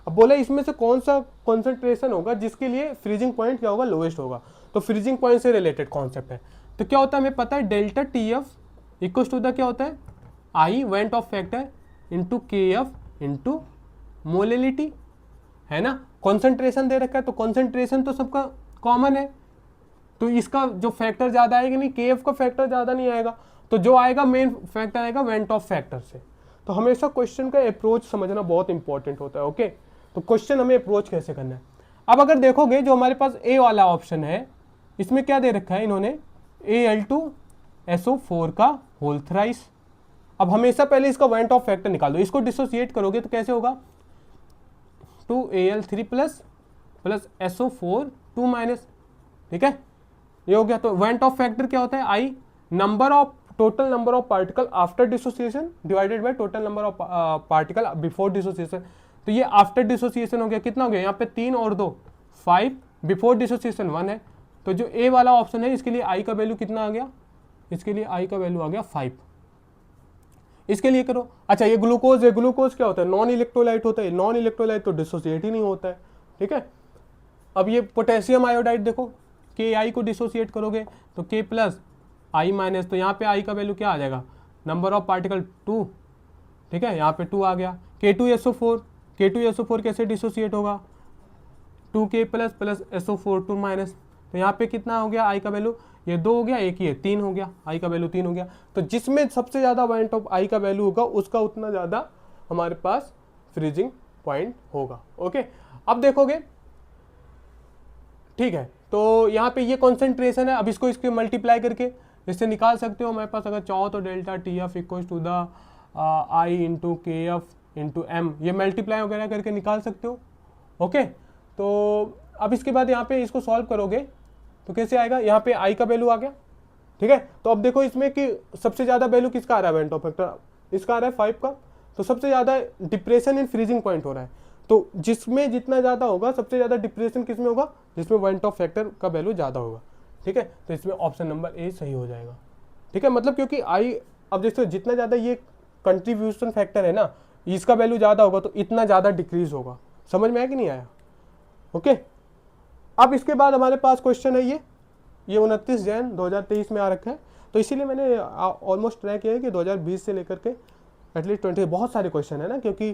Speaker 1: अब बोले इसमें से कौन सा कॉन्सेंट्रेशन होगा जिसके लिए फ्रीजिंग पॉइंट क्या होगा, लोएस्ट होगा। तो फ्रीजिंग पॉइंट से रिलेटेड कॉन्सेप्ट है। तो क्या होता है हमें पता है, delta T F equal to the क्या होता है, I van't Hoff factor into K F into molality, है ना। कॉन्सेंट्रेशन दे रखा है तो कॉन्सेंट्रेशन तो सबका कॉमन है, तो इसका जो फैक्टर ज़्यादा आएगा नहीं, के एफ का फैक्टर ज़्यादा नहीं आएगा, तो जो आएगा मेन फैक्टर आएगा वेंट ऑफ फैक्टर से। तो हमेशा क्वेश्चन का अप्रोच समझना बहुत इंपॉर्टेंट होता है। ओके, तो क्वेश्चन हमें अप्रोच कैसे करना है। अब अगर देखोगे जो हमारे पास ए वाला ऑप्शन है, इसमें क्या दे रखा है इन्होंने, Al2SO4 का होल थ्राइस। अब हमेशा पहले इसका वेंट ऑफ फैक्टर निकाल दो, इसको डिसोसिएट करोगे तो कैसे होगा, 2Al3 प्लस SO4 2 माइनस। ठीक है, ये हो गया। तो वेंट ऑफ फैक्टर क्या होता है, आई number of total number of particle after dissociation divided by total number of particle before dissociation. तो ये आफ्टर डिसोसिएशन हो गया, कितना हो गया यहाँ पे 3 और 2 5, बिफोर डिसोसिएशन 1 है। तो जो ए वाला ऑप्शन है इसके लिए आई का वैल्यू कितना आ गया, इसके लिए आई का वैल्यू आ गया 5। इसके लिए करो। अच्छा, ये ग्लूकोज है, ग्लूकोज क्या होता है, नॉन इलेक्ट्रोलाइट होता है, नॉन इलेक्ट्रोलाइट तो डिसोसिएट ही नहीं होता है। ठीक है, अब ये पोटेशियम आयोडाइड देखो, के आई को डिसोसिएट करोगे तो के प्लस आई माइनस, तो यहाँ पे आई का वैल्यू क्या आ जाएगा, नंबर ऑफ पार्टिकल 2। ठीक है, यहाँ पे 2 आ गया। K2SO4, K2SO4 कैसे डिसोसिएट होगा, 2K plus plus SO4 2 minus, तो यहाँ पे कितना हो गया आई का वैल्यू, ये 2 हो गया, एक ही है 3 हो गया, आई का वैल्यू 3 हो गया। तो जिसमें सबसे ज़्यादा पॉइंट ऑफ आई का वैल्यू होगा उसका उतना ज़्यादा हमारे पास फ्रीजिंग पॉइंट होगा। ओके, अब देखोगे, ठीक है, तो यहाँ पे ये कॉन्सेंट्रेशन है। अब इसको इसके मल्टीप्लाई करके इससे निकाल सकते हो हमारे पास, अगर चाहो तो delta T F equal to the I into K F into M, ये मल्टीप्लाई वगैरह करके निकाल सकते हो। ओके, तो अब इसके बाद यहाँ पे इसको सॉल्व करोगे तो कैसे आएगा, यहाँ पे आई का वैल्यू आ गया। ठीक है, तो अब देखो इसमें कि सबसे ज़्यादा वैल्यू किसका आ रहा है, वेंट ऑफ फैक्टर इसका आ रहा है 5 का, तो सबसे ज़्यादा डिप्रेशन इन फ्रीजिंग पॉइंट हो रहा है। तो जिसमें जितना ज़्यादा होगा सबसे ज़्यादा डिप्रेशन किसमें होगा, जिसमें वेंट ऑफ फैक्टर का वैल्यू ज़्यादा होगा। ठीक है, तो इसमें ऑप्शन नंबर ए सही हो जाएगा। ठीक है, मतलब क्योंकि आई, अब जैसे जितना ज़्यादा ये कंट्रीब्यूशन फैक्टर है ना, इसका वैल्यू ज़्यादा होगा तो इतना ज़्यादा डिक्रीज होगा। समझ में आया कि नहीं आया। ओके, अब इसके बाद हमारे पास क्वेश्चन है ये 29 जैन 2023 में आ रखा है, तो इसीलिए मैंने ऑलमोस्ट ट्राई किया है कि 2020 से लेकर के एटलीस्ट 20, बहुत सारे क्वेश्चन है ना, क्योंकि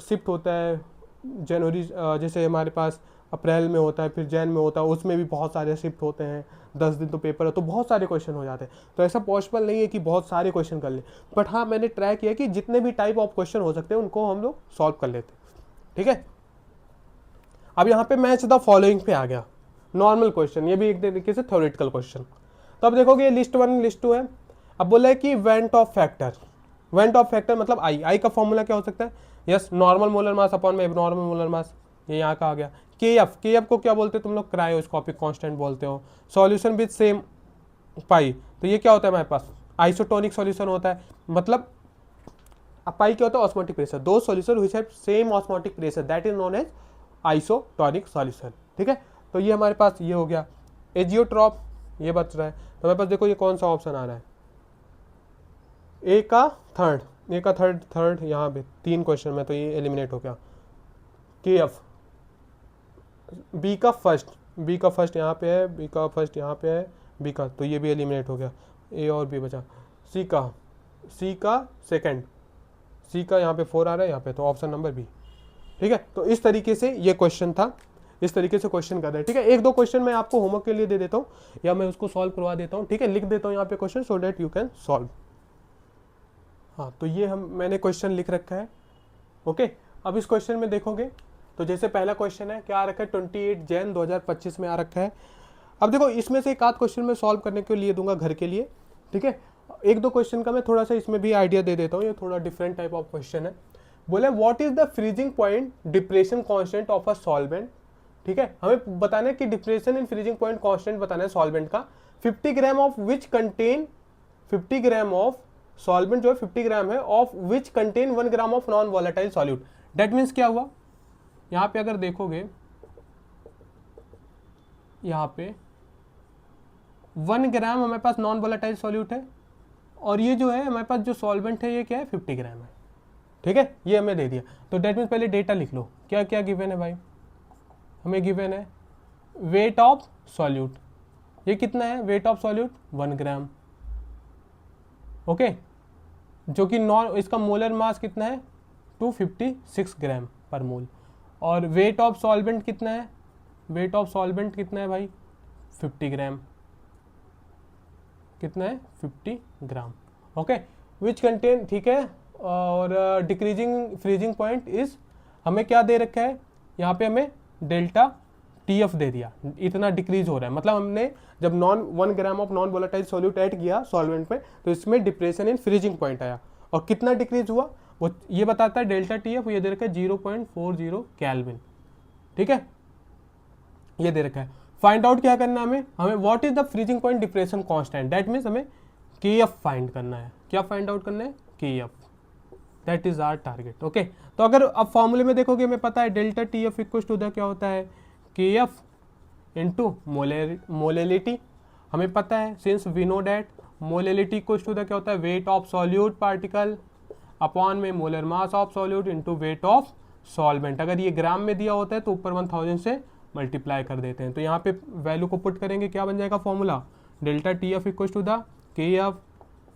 Speaker 1: शिफ्ट होता है जनवरी, जैसे हमारे पास अप्रैल में होता है, फिर जैन में होता है, उसमें भी बहुत सारे शिफ्ट होते हैं, 10 दिन तो पेपर है, तो बहुत सारे क्वेश्चन हो जाते हैं। तो ऐसा पॉसिबल नहीं है कि बहुत सारे क्वेश्चन कर ले, बट हाँ मैंने ट्राई किया कि जितने भी टाइप ऑफ क्वेश्चन हो सकते हैं उनको हम लोग सॉल्व कर लेते हैं। ठीक है, अब यहाँ पे मैच द फॉलोइंग पे आ गया, नॉर्मल क्वेश्चन, ये भी एक तरीके से थ्योरेटिकल क्वेश्चन। तो अब देखोगे लिस्ट 1 लिस्ट 2 है। अब बोला है कि went Hoff factor, went Hoff factor मतलब आई का फॉर्मूला क्या हो सकता है, yes normal molar mass upon में एब्नॉर्मल मोलर मास, ये यहाँ का आ गया। के एफ को क्या बोलते हो तुम लोग, क्रायोस्कोपिक कांस्टेंट बोलते हो। सॉल्यूशन विद सेम पाई, तो ये क्या होता है हमारे पास, आइसोटोनिक सॉल्यूशन होता है, मतलब पाई क्या होता है, ऑस्मोटिक प्रेशर, दो solution which have same osmotic pressure that is known as isotonic solution. ठीक है, तो ये हमारे पास ये हो गया। एजियोट्रॉप ये बच रहा है, तो हमारे पास देखो ये कौन सा ऑप्शन आ रहा है, ए का थर्ड यहाँ पे 3 क्वेश्चन में, तो ये एलिमिनेट हो गया। के एफ, बी का फर्स्ट यहाँ पे है, बी का फर्स्ट यहाँ पे है, बी का, तो ये भी एलिमिनेट हो गया, ए और बी बचा। सी का सी का सेकंड, सी का यहाँ पे 4 आ रहा है यहाँ पे, तो ऑप्शन नंबर बी। ठीक है, तो इस तरीके से ये क्वेश्चन था, इस तरीके से क्वेश्चन कर रहे हैं। ठीक है, एक दो क्वेश्चन मैं आपको होमवर्क के लिए दे देता हूँ या मैं उसको सॉल्व करवा देता हूँ। ठीक है, लिख देता हूँ यहाँ पे question so that you can solve. हाँ, तो ये मैंने क्वेश्चन लिख रखा है। ओके, अब इस क्वेश्चन में देखोगे तो जैसे पहला क्वेश्चन है, क्या आ रखा है, 28 जैन 2025 में आ रखा है। अब देखो इसमें से एक आध क्वेश्चन मैं सॉल्व करने के लिए दूंगा घर के लिए। ठीक है, एक दो क्वेश्चन का मैं थोड़ा सा इसमें भी आइडिया दे देता हूँ, ये थोड़ा डिफरेंट टाइप ऑफ क्वेश्चन है। बोले what is the freezing point depression constant of a solvent. ठीक है, हमें बताना है कि depression in freezing point constant बताना है सॉल्वेंट का, 50 gram of which contain 50 gram of solvent जो है 50 ग्राम है, of which contain 1 gram of non volatile solute. That means क्या हुआ, यहाँ पे अगर देखोगे यहाँ पे 1 ग्राम हमारे पास नॉन वॉलेटाइल सॉल्यूट है, और ये जो है हमारे पास जो सॉल्वेंट है ये क्या है, 50 ग्राम है। ठीक है, ये हमें दे दिया, तो डेट मीन्स पहले डेटा लिख लो, क्या क्या गिवन है भाई। हमें गिवन है वेट ऑफ सॉल्यूट, ये कितना है weight of solute 1 gram. Okay, जो कि नॉन, इसका मोलर मास कितना है 256 ग्राम पर मोल। और वेट ऑफ सॉल्वेंट कितना है, वेट ऑफ सॉल्वेंट कितना है भाई 50 ग्राम, कितना है 50 ग्राम। ओके, विच कंटेन, ठीक है, और डिक्रीजिंग फ्रीजिंग पॉइंट इज, हमें क्या दे रखा है यहाँ पे, हमें डेल्टा TF दे दिया, इतना डिक्रीज हो रहा है, मतलब हमने जब 1 gram of non volatile solute add किया सॉल्वेंट में तो इसमें डिप्रेशन इन फ्रीजिंग पॉइंट आया, और कितना डिक्रीज हुआ वो ये बताता है डेल्टा TF, ये दे रखा है 0.40 केल्विन। ठीक है, ये दे रखा है। फाइंड आउट क्या करना है हमें what is the freezing point depression constant, that means हमें KF फाइंड करना है। क्या फाइंड आउट करना है, KF, that is our target. Okay, तो अगर अब फॉर्मूले में देखोगे हमें पता है delta TF equal to the क्या होता है, KF इंटू मोलेलिटी, हमें पता है since we know that molality equal to the क्या होता है, weight of solute particle upon में molar mass of solute into weight of solvent. अगर ये ग्राम में दिया होता है तो ऊपर 1000 से मल्टीप्लाई कर देते हैं, तो यहाँ पे वैल्यू को पुट करेंगे, क्या बन जाएगा formula, delta TF equal to the KF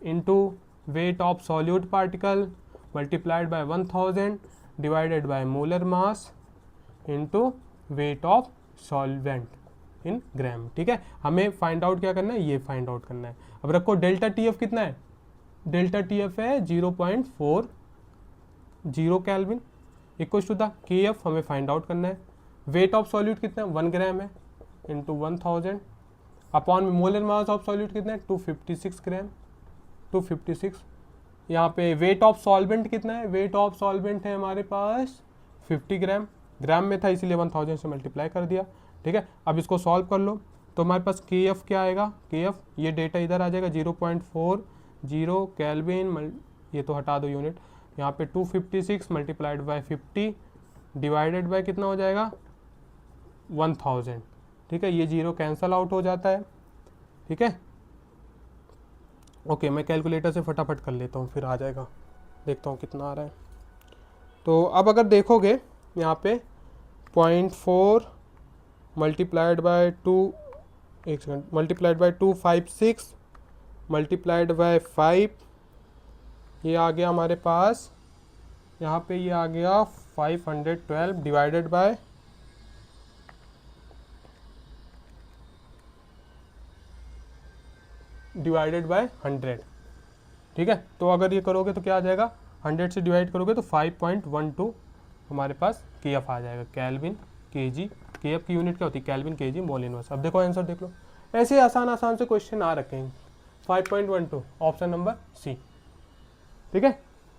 Speaker 1: into weight of solute particle multiplied by 1000 divided by molar mass into weight of solvent in gram. ठीक है, हमें फाइंड आउट क्या करना है, ये फाइंड आउट करना है। अब रखो डेल्टा TF कितना है, डेल्टा TF है 0.40 kelvin equal to the KF, हमें फाइंड आउट करना है। वेट ऑफ सॉल्यूट कितना है 1 ग्राम है इंटू 1000 अपॉन में मोलर मास ऑफ सॉल्यूट कितना है 256 ग्राम, 256। यहाँ पे वेट ऑफ सॉल्वेंट कितना है, वेट ऑफ सॉल्वेंट है हमारे पास 50 ग्राम, ग्राम में था इसीलिए 1000 से मल्टीप्लाई कर दिया। ठीक है, अब इसको सॉल्व कर लो तो हमारे पास KF क्या आएगा, KF ये डेटा इधर आ जाएगा 0.40 केल्विन, ये तो हटा दो यूनिट, यहाँ पे 256 मल्टीप्लाइड बाय 50 डिवाइडेड बाय कितना हो जाएगा 1000। ठीक है, ये जीरो कैंसल आउट हो जाता है। ठीक है, ओके, मैं कैलकुलेटर से फटाफट कर लेता हूँ फिर आ जाएगा, देखता हूँ कितना आ रहा है। तो अब अगर देखोगे यहाँ पे 0.4 मल्टीप्लाइड बाय 2, एक second, multiplied by 256 multiplied by 5, ये आ गया हमारे पास यहाँ पे, ये आ गया 512 डिवाइडेड बाय 100। ठीक है, तो अगर ये करोगे तो क्या आ जाएगा, 100 से डिवाइड करोगे तो 5.12 हमारे पास KF आ जाएगा, केल्विन KG। KF की यूनिट क्या होती है, केल्विन KG मोल इनवर्स। अब देखो आंसर देख लो, ऐसे आसान आसान से क्वेश्चन आ रखे हैं। 5.12 ऑप्शन नंबर C। ठीक है,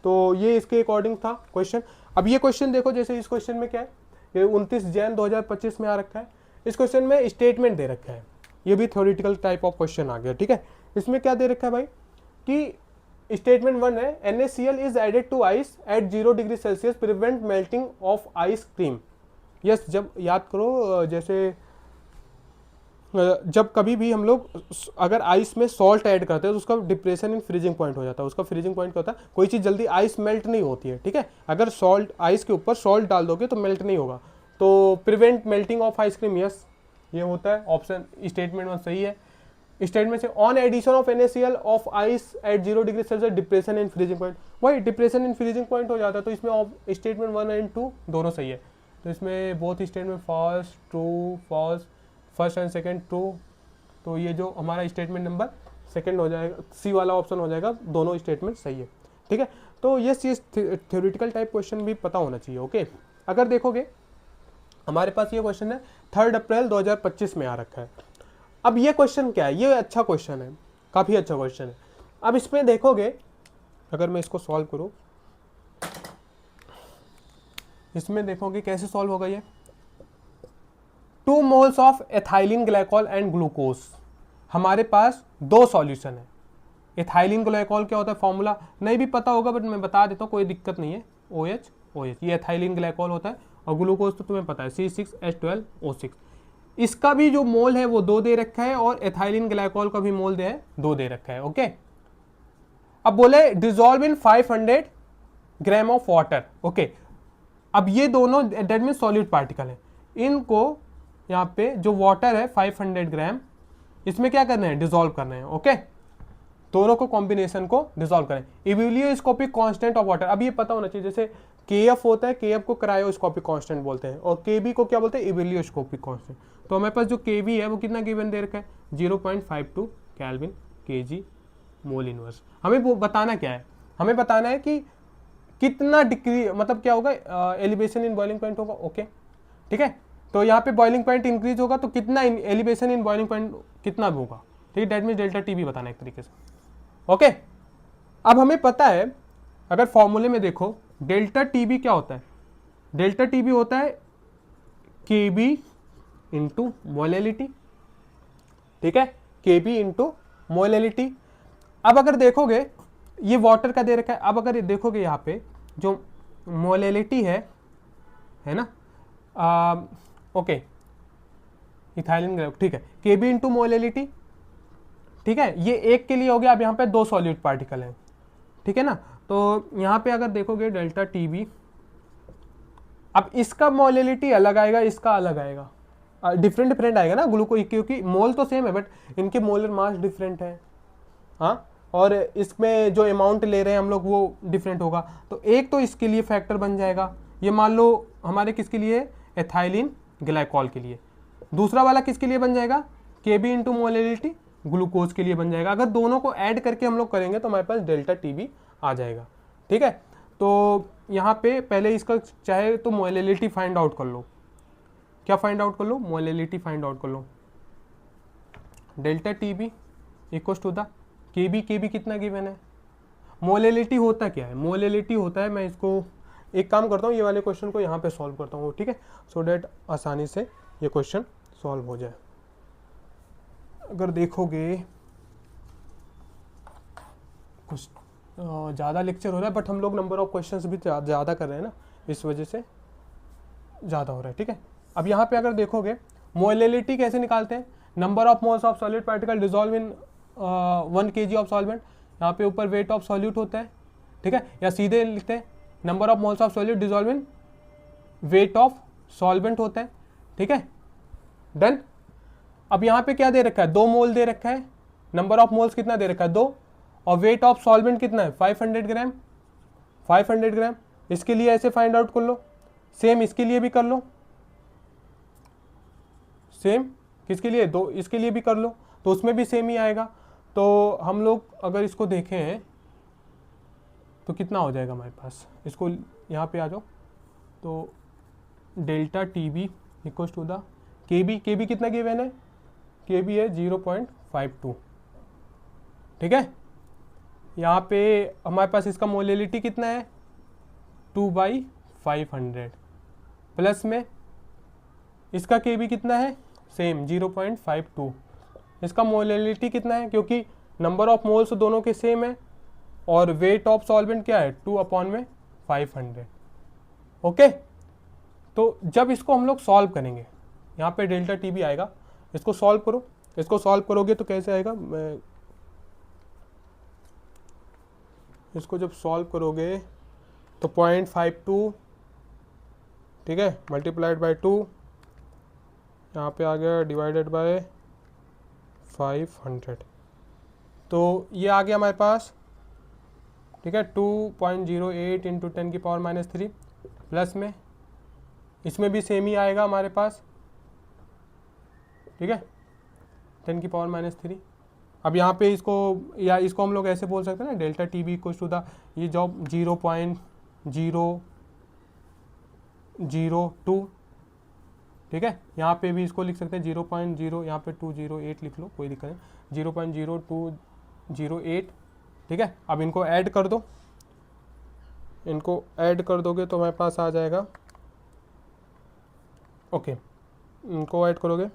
Speaker 1: तो ये इसके अकॉर्डिंग था क्वेश्चन। अब ये क्वेश्चन देखो, जैसे इस क्वेश्चन में क्या है, ये 29 जैन 2025 में आ रखा है। इस क्वेश्चन में स्टेटमेंट दे रखा है, ये भी थ्योरेटिकल टाइप ऑफ क्वेश्चन आ गया। ठीक है, इसमें क्या दे रखा है भाई कि स्टेटमेंट 1 है NaCl is added to ice at 0 degree Celsius prevent melting of ice cream. Yes, जब याद करो जैसे जब कभी भी हम लोग अगर आइस में सॉल्ट ऐड करते हैं तो उसका डिप्रेशन इन फ्रीजिंग पॉइंट हो जाता है। उसका फ्रीजिंग पॉइंट क्या होता है, कोई चीज़ जल्दी आइस मेल्ट नहीं होती है। ठीक है, अगर सॉल्ट आइस के ऊपर सॉल्ट डाल दोगे तो मेल्ट नहीं होगा, तो prevent melting of ice cream, yes ये होता है। ऑप्शन स्टेटमेंट 1 सही है। स्टेटमेंट से on addition of NaCl of ice at 0 degree Celsius depression in freezing point, वही डिप्रेशन इन फ्रीजिंग पॉइंट हो जाता है। तो इसमें स्टेटमेंट 1 एंड 2 दोनों सही है। तो इसमें both statement first true, first and second true. तो ये जो हमारा स्टेटमेंट नंबर सेकंड हो जाएगा, सी वाला ऑप्शन हो जाएगा, दोनों स्टेटमेंट सही है। ठीक है, तो ये चीज़ थ्योरेटिकल टाइप क्वेश्चन भी पता होना चाहिए। ओके, अगर देखोगे हमारे पास ये क्वेश्चन है 3 अप्रैल 2025 में आ रखा है। अब ये क्वेश्चन क्या है, ये अच्छा क्वेश्चन है, काफ़ी अच्छा क्वेश्चन है। अब इसमें देखोगे, अगर मैं इसको सॉल्व करूँ, इसमें देखोगे कैसे सॉल्व होगा ये। 2 moles of ethylene glycol and glucose, हमारे पास 2 सॉल्यूशन है। एथाइलिन ग्लाइकॉल क्या होता है, फॉर्मूला नहीं भी पता होगा बट मैं बता देता हूँ, कोई दिक्कत नहीं है। OH ये एथाइलिन ग्लाइकॉल होता है, और ग्लूकोज तो तुम्हें पता है C6H12O6। इसका भी जो मोल है वो 2 दे रखा है, और एथाइलिन ग्लाइकॉल का भी मोल 2 दे रखा है। ओके, अब बोले dissolve in 500 gram of water. Okay, अब ये दोनों डेट मीन सॉलिड पार्टिकल है, इनको यहाँ पे जो वाटर है 500 ग्राम, इसमें क्या करना है, डिजोल्व करना है। ओके, दोनों को कॉम्बिनेशन को डिजोल्व करें। इवेलियोस्कोपिक कांस्टेंट ऑफ वाटर, अब ये पता होना चाहिए, जैसे KF होता है, KF को क्रायोस्कोपिक कांस्टेंट बोलते हैं, और KB को क्या बोलते हैं, इवेलियोस्कोपिक कांस्टेंट। तो हमारे पास जो KB है वो कितना गिवन दे रखा है, 0.52 केल्विन kg मोल इनवर्स। हमें वो बताना क्या है, हमें बताना है कि कितना डिग्री, मतलब क्या होगा, एलिवेशन इन बॉइलिंग पॉइंट होगा। ओके, ठीक है, तो यहाँ पे बॉइलिंग पॉइंट इंक्रीज होगा तो कितना एलिवेशन इन बॉइलिंग पॉइंट कितना भी होगा। ठीक है, डेट मीन डेल्टा टी भी बताना एक तरीके से। ओके, अब हमें पता है, अगर फॉर्मूले में देखो डेल्टा टीबी क्या होता है, डेल्टा टीबी होता है KB इंटू मोलेलिटी। ठीक है, KB इंटू मोलेलिटी। अब अगर देखोगे ये वाटर का दे रखा है, अब अगर ये देखोगे यहाँ पे जो मोलेलिटी है ना, ओके इथाइलिन, ठीक है, KB इंटू मोलेलिटी। ठीक है, ये एक के लिए हो गया। अब यहाँ पे 2 सॉलिड पार्टिकल हैं, ठीक है ना, तो यहाँ पे अगर देखोगे डेल्टा टीबी, अब इसका मोलेलिटी अलग आएगा, इसका अलग आएगा, डिफरेंट आएगा ना ग्लूकोज, क्योंकि मोल तो सेम है बट इनके मोलर मास डिफरेंट है। हाँ, और इसमें जो अमाउंट ले रहे हैं हम लोग वो डिफरेंट होगा। तो एक तो इसके लिए फैक्टर बन जाएगा, ये मान लो हमारे किसके लिए, एथाइलिन ग्लाइकॉल के लिए। दूसरा वाला किसके लिए बन जाएगा, KB इंटू मोलेलिटी ग्लूकोज के लिए बन जाएगा। अगर दोनों को ऐड करके हम लोग करेंगे तो हमारे पास डेल्टा टीबी आ जाएगा। ठीक है, तो यहाँ पे पहले इसका चाहे तो मोलेलिटी फाइंड आउट कर लो। क्या फाइंड आउट कर लो, मोलेलिटी फाइंड आउट कर लो। Delta TB equal to the KB कितना गिवन है। मोलेलिटी होता क्या है, मोलेलिटी होता है, मैं इसको एक काम करता हूँ, ये वाले क्वेश्चन को यहाँ पे सॉल्व करता हूँ। ठीक है, सो डेट आसानी से ये क्वेश्चन सॉल्व हो जाए। अगर देखोगे कुछ ज़्यादा लेक्चर हो रहा है बट हम लोग नंबर ऑफ क्वेश्चंस भी ज़्यादा कर रहे हैं ना, इस वजह से ज़्यादा हो रहा है। ठीक है, अब यहाँ पे अगर देखोगे मोलेलिटी कैसे निकालते हैं, number of moles of solid particle dissolve in 1 kg of solvent. यहाँ पे ऊपर वेट ऑफ सॉल्यूट होता है। ठीक है, या सीधे लिखते हैं number of moles of solute dissolve in wait of solvent होता है। ठीक है, डन। अब यहाँ पे क्या दे रखा है, 2 मोल दे रखा है, नंबर ऑफ मोल्स कितना दे रखा है 2, और वेट ऑफ सॉल्वेंट कितना है 500 ग्राम। 500 ग्राम इसके लिए ऐसे फाइंड आउट कर लो, सेम इसके लिए भी कर लो, सेम किसके लिए, 2 इसके लिए भी कर लो, तो उसमें भी सेम ही आएगा। तो हम लोग अगर इसको देखें तो कितना हो जाएगा हमारे पास, इसको यहाँ पे आ जाओ, तो delta TB equal to the KB कितना गिवन है, KB है 0.52। ठीक है, यहाँ पे हमारे पास इसका मोलेलिटी कितना है 2/500, प्लस में इसका KB कितना है सेम 0.52, इसका मोलेलिटी कितना है, क्योंकि नंबर ऑफ मोल्स दोनों के सेम है, और वेट ऑफ सॉल्वेंट क्या है 2/500। ओके, तो जब इसको हम लोग सॉल्व करेंगे, यहाँ पे डेल्टा टीबी आएगा, इसको सॉल्व करो, इसको सॉल्व करोगे तो कैसे आएगा, मैं इसको जब सॉल्व करोगे तो 0.52, ठीक है, मल्टीप्लाइड बाय 2, यहाँ पे आ गया डिवाइडेड बाय 500। तो ये आ गया हमारे पास, ठीक है, 2.08 इंटू 10⁻³ प्लस में इसमें भी सेम ही आएगा हमारे पास, ठीक है, 10⁻³ अब यहाँ पे इसको, या इसको हम लोग ऐसे बोल सकते हैं ना, delta T B equals to the, ये जॉब 0.002, ठीक है, यहाँ पे भी इसको लिख सकते हैं 0.0, यहाँ पे 208 लिख लो, कोई दिक्कत नहीं, 0.0208, ठीक है। अब इनको ऐड कर दो, इनको ऐड कर दोगे तो हमारे पास आ जाएगा, ओके, इनको ऐड करोगे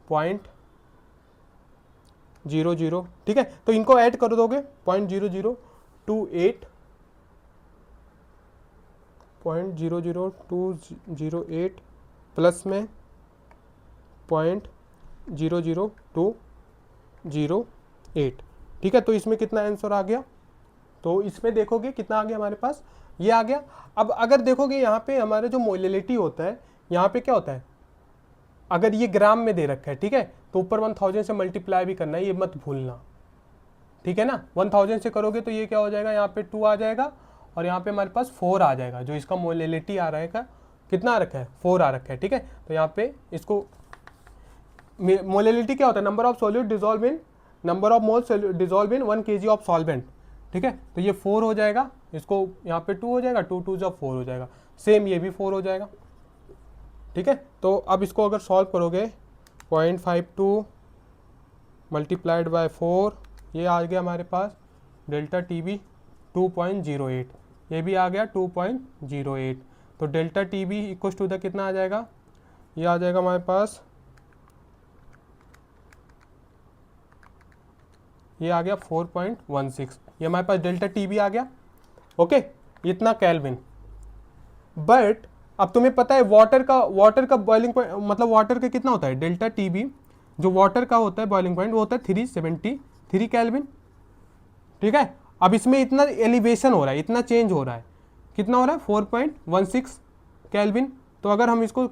Speaker 1: 0.00, ठीक है, तो इनको ऐड कर दोगे 0.00208, 0.00208 प्लस में 0.00208, ठीक है। तो इसमें कितना आंसर आ गया, तो इसमें देखोगे कितना आ गया हमारे पास, ये आ गया। अब अगर देखोगे यहाँ पे हमारा जो मोलिलिटी होता है, यहाँ पे क्या होता है, अगर ये ग्राम में दे रखा है, ठीक है, तो ऊपर 1000 से मल्टीप्लाई भी करना है, ये मत भूलना, ठीक है ना। 1000 से करोगे तो ये क्या हो जाएगा, यहाँ पे 2 आ जाएगा और यहाँ पे हमारे पास 4 आ जाएगा, जो इसका मोलिलिटी आ रहेगा, कितना आ रखा है, 4 आ रखा है, ठीक है। तो यहाँ पे इसको, मोलिलिटी क्या होता है, number of solute dissolve in, number of moles dissolve in 1 kg of solvent, ठीक है। तो ये 4 हो जाएगा, इसको यहाँ पे 2 हो जाएगा, 2 2 जब 4 हो जाएगा, सेम ये भी 4 हो जाएगा, ठीक है। तो अब इसको अगर सॉल्व करोगे 0.52 मल्टीप्लाइड बाय 4, ये आ गया हमारे पास डेल्टा टी बी 2.08, ये भी आ गया 2.08। तो delta T B equal to the कितना आ जाएगा, ये आ जाएगा हमारे पास, ये आ गया 4.16, ये हमारे पास डेल्टा टी बी आ गया, ओके, इतना केल्विन। बट अब तुम्हें पता है वाटर का बॉइलिंग पॉइंट, मतलब वाटर का कितना होता है, डेल्टा टी बी जो वाटर का होता है बॉइलिंग पॉइंट, वो होता है 373 केल्विन, ठीक है। अब इसमें इतना एलिवेशन हो रहा है, इतना चेंज हो रहा है, कितना हो रहा है 4.16 केल्विन। तो अगर हम इसको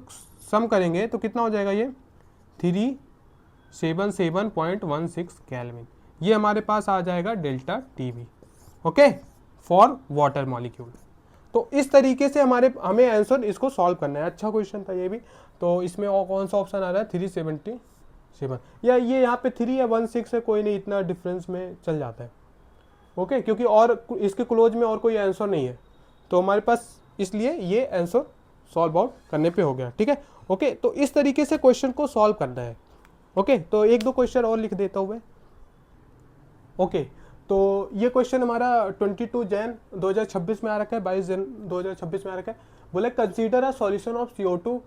Speaker 1: सम करेंगे तो कितना हो जाएगा, ये 377.16 केल्विन, ये हमारे पास आ जाएगा delta T B, okay, for water molecule. तो इस तरीके से हमें आंसर इसको सॉल्व करना है। अच्छा क्वेश्चन था ये भी। तो इसमें और कौन सा ऑप्शन आ रहा है, 377, या ये यहाँ पे 3 या 16 है, कोई नहीं, इतना डिफरेंस में चल जाता है, ओके, क्योंकि और इसके क्लोज में और कोई आंसर नहीं है, तो हमारे पास इसलिए ये आंसर सॉल्व आउट करने पे हो गया, ठीक है, ओके। तो इस तरीके से क्वेश्चन को सॉल्व करना है, ओके। तो 1-2 क्वेश्चन और लिख देता हूँ मैं, ओके। तो ये क्वेश्चन हमारा 22 जैन 2026 में आ रखा है, 22 जैन 2026 में आ रखा है। बोले consider a solution of CO2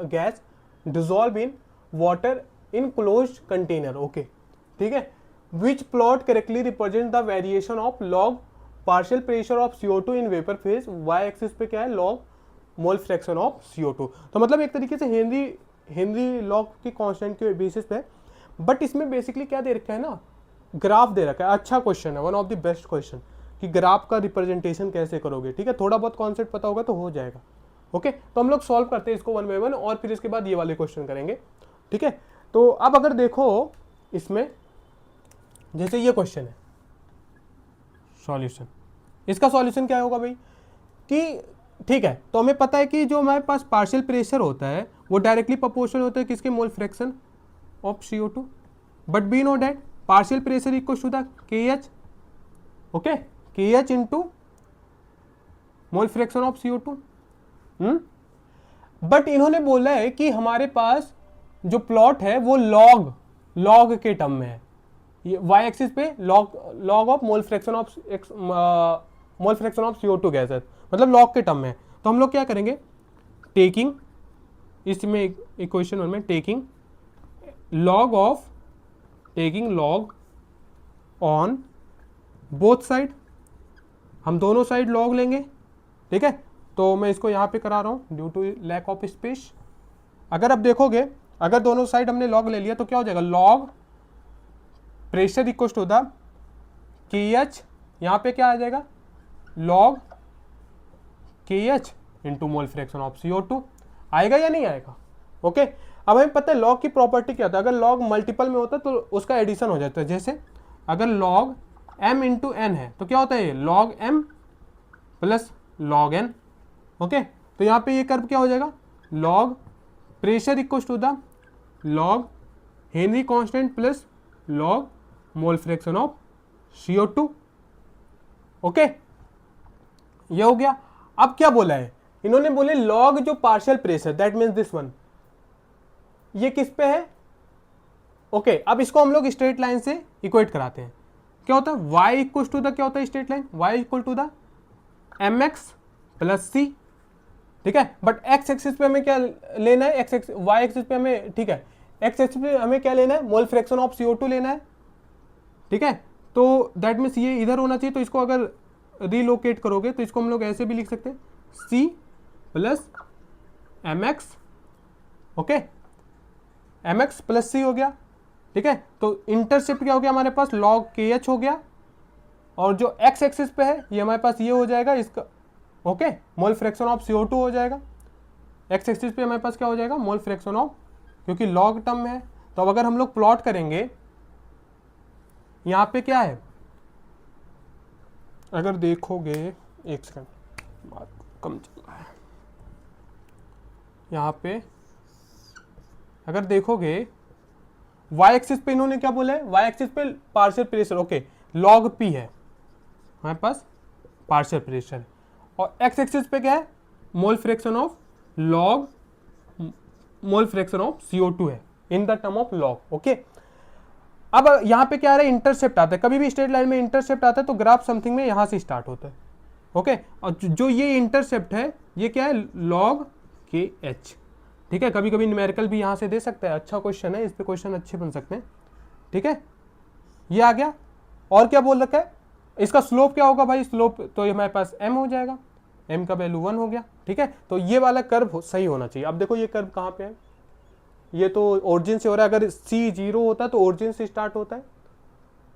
Speaker 1: gas dissolve in water in closed container, okay, ठीक है, which plot correctly represent the variation of log partial pressure of CO2 in vapour phase, Y axis पे क्या है, log mole fraction of CO2। तो मतलब एक तरीके से हेनरी लॉग की कांस्टेंट के बेसिस पे, बट इसमें बेसिकली क्या दे रखा है ना, ग्राफ दे रखा है। अच्छा क्वेश्चन है, one of the best question, कि ग्राफ का रिप्रेजेंटेशन कैसे करोगे, ठीक है, थोड़ा बहुत कॉन्सेप्ट पता होगा तो हो जाएगा, ओके। तो हम लोग सॉल्व करते हैं इसको 1 बाय 1 और फिर इसके बाद ये वाले क्वेश्चन करेंगे, ठीक है। तो अब अगर देखो इसमें, जैसे ये क्वेश्चन है, सॉल्यूशन, इसका सॉल्यूशन क्या होगा भाई, कि ठीक है, तो हमें पता है कि जो हमारे पास पार्शियल प्रेशर होता है वो डायरेक्टली प्रोपोर्शनल होता है किसके, mole fraction of CO2, but we know that partial pressure equal to the KH, okay, KH into mole fraction of CO2। But इन्होंने बोला है कि हमारे पास जो प्लॉट है वो लॉग के टर्म में है, ये वाई एक्सिस पे log of mole fraction of CO2 gas है, मतलब लॉग के टर्म में है। तो हम लोग क्या करेंगे, टेकिंग, इसमें इक्वेशन 1 में taking log on both side, हम दोनों साइड लॉग लेंगे, ठीक है। तो मैं इसको यहाँ पे करा रहा हूँ due to lack of space. अगर अब देखोगे, अगर दोनों साइड हमने लॉग ले लिया तो क्या हो जाएगा, log pressure equal to the KH, यहाँ पे क्या आ जाएगा, log KH into mole fraction of CO2, आएगा या नहीं आएगा, ओके। अब हमें पता है लॉग की प्रॉपर्टी क्या होता है, अगर लॉग मल्टीपल में होता है तो उसका एडिशन हो जाता है। जैसे अगर लॉग m इंटू एन है तो क्या होता है, log m plus log n। Okay, तो यहाँ पे ये कर्व क्या हो जाएगा, log pressure equal to the log Henry constant plus log mole fraction of CO2। Okay, ये हो गया। अब क्या बोला है इन्होंने, बोले लॉग जो partial pressure that means this one, ये किस पे है। ओके, अब इसको हम लोग स्ट्रेट लाइन से इक्वेट कराते हैं। क्या होता है y इक्वल टू द, क्या होता है straight line, y equal to the mx plus c। ठीक है, बट x एक्सिस पे हमें क्या लेना है, y एक्सिस पे हमें, ठीक है, x एक्सिस पे हमें क्या लेना है, मोल फ्रैक्शन ऑफ CO2 लेना है। ठीक है, तो दैट मीन्स ये इधर होना चाहिए, तो इसको अगर रिलोकेट करोगे तो इसको हम लोग ऐसे भी लिख सकते हैं, c plus mx। Okay, mx plus c हो गया। ठीक है, तो इंटरसेप्ट क्या हो गया हमारे पास, log kh हो गया, और जो x एक्सिस पे है ये हमारे पास ये हो जाएगा इसका, okay, mole fraction of CO2 हो जाएगा। x एक्सिस पे हमारे पास क्या हो जाएगा, मोल फ्रैक्शन ऑफ, क्योंकि log टर्म में है। तो अब अगर हम लोग प्लॉट करेंगे, यहाँ पे क्या है, अगर देखोगे, एक सेकंड, बात कम चल रहा है, यहाँ पे अगर देखोगे y एक्सिस पे इन्होंने क्या बोला है, y एक्सिस पे partial pressure, okay, log p है हमारे पास पार्शियल प्रेशर, और x एक्सिस पे क्या है, मोल fraction of log mole fraction of CO2 है in the term of log। Okay, अब यहाँ पे क्या आ रहा है, इंटरसेप्ट आता है, कभी भी स्ट्रेट लाइन में इंटरसेप्ट आता है तो ग्राफ समथिंग में यहाँ से स्टार्ट होता है। ओके, और जो ये इंटरसेप्ट है ये क्या है, log kh। ठीक है, कभी कभी न्यूमेरिकल भी यहाँ से दे सकता है, अच्छा क्वेश्चन है, इस पे क्वेश्चन अच्छे बन सकते हैं। ठीक है, ये आ गया। और क्या बोल रखा है, इसका स्लोप क्या होगा भाई, स्लोप तो ये हमारे पास m हो जाएगा, m का वैल्यू 1 हो गया। ठीक है, तो ये वाला कर्व सही होना चाहिए। अब देखो ये कर्व कहाँ पे है, ये तो ओरिजिन से हो रहा है, अगर c 0 होता है तो ओरिजिन से स्टार्ट होता है,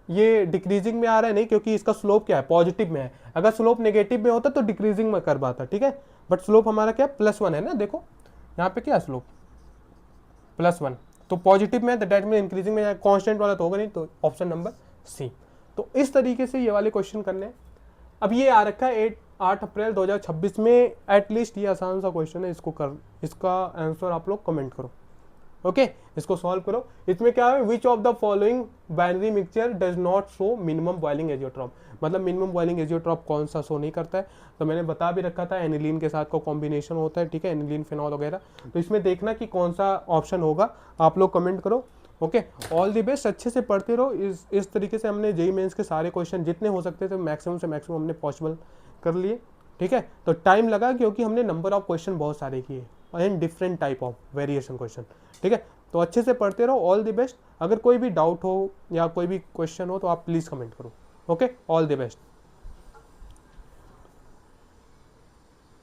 Speaker 1: ये डिक्रीजिंग में आ रहा है नहीं, क्योंकि इसका स्लोप क्या है, पॉजिटिव में है। अगर स्लोप नेगेटिव में होता तो डिक्रीजिंग में कर्व आता। ठीक है, बट स्लोप हमारा क्या +1 है ना, देखो यहाँ पे क्या स्लोप +1, तो पॉजिटिव में दैट में इंक्रीजिंग में, कांस्टेंट वाला तो होगा नहीं, तो ऑप्शन नंबर सी। तो इस तरीके से ये वाले क्वेश्चन करने हैं। अब ये आ रखा है 8 अप्रैल 2026 में, एटलीस्ट ये आसान सा क्वेश्चन है, इसको कर, इसका आंसर आप लोग कमेंट करो। ओके, इसको सॉल्व करो। इसमें क्या है, which of the following binary mixture does not show minimum boiling azeotrope, मतलब मिनिमम बॉइलिंग एजियोट्रॉप कौन सा शो नहीं करता है। तो मैंने बता भी रखा था, एनिलीन के साथ का कॉम्बिनेशन होता है। ठीक है, एनिलीन फिनॉल वगैरह, तो इसमें देखना कि कौन सा ऑप्शन होगा, आप लोग कमेंट करो। ओके, ऑल दी बेस्ट, अच्छे से पढ़ते रहो। इस तरीके से हमने जेईई मेंस के सारे क्वेश्चन जितने हो सकते थे मैक्सिमम से मैक्सिमम हमने पॉसिबल कर लिए। ठीक है, तो टाइम लगा क्योंकि हमने नंबर ऑफ क्वेश्चन बहुत सारे किए and different type of variation question. ठीक है, तो अच्छे से पढ़ते रहो। All the best. अगर कोई भी डाउट हो या कोई भी क्वेश्चन हो तो आप प्लीज़ कमेंट करो। Okay, all the best.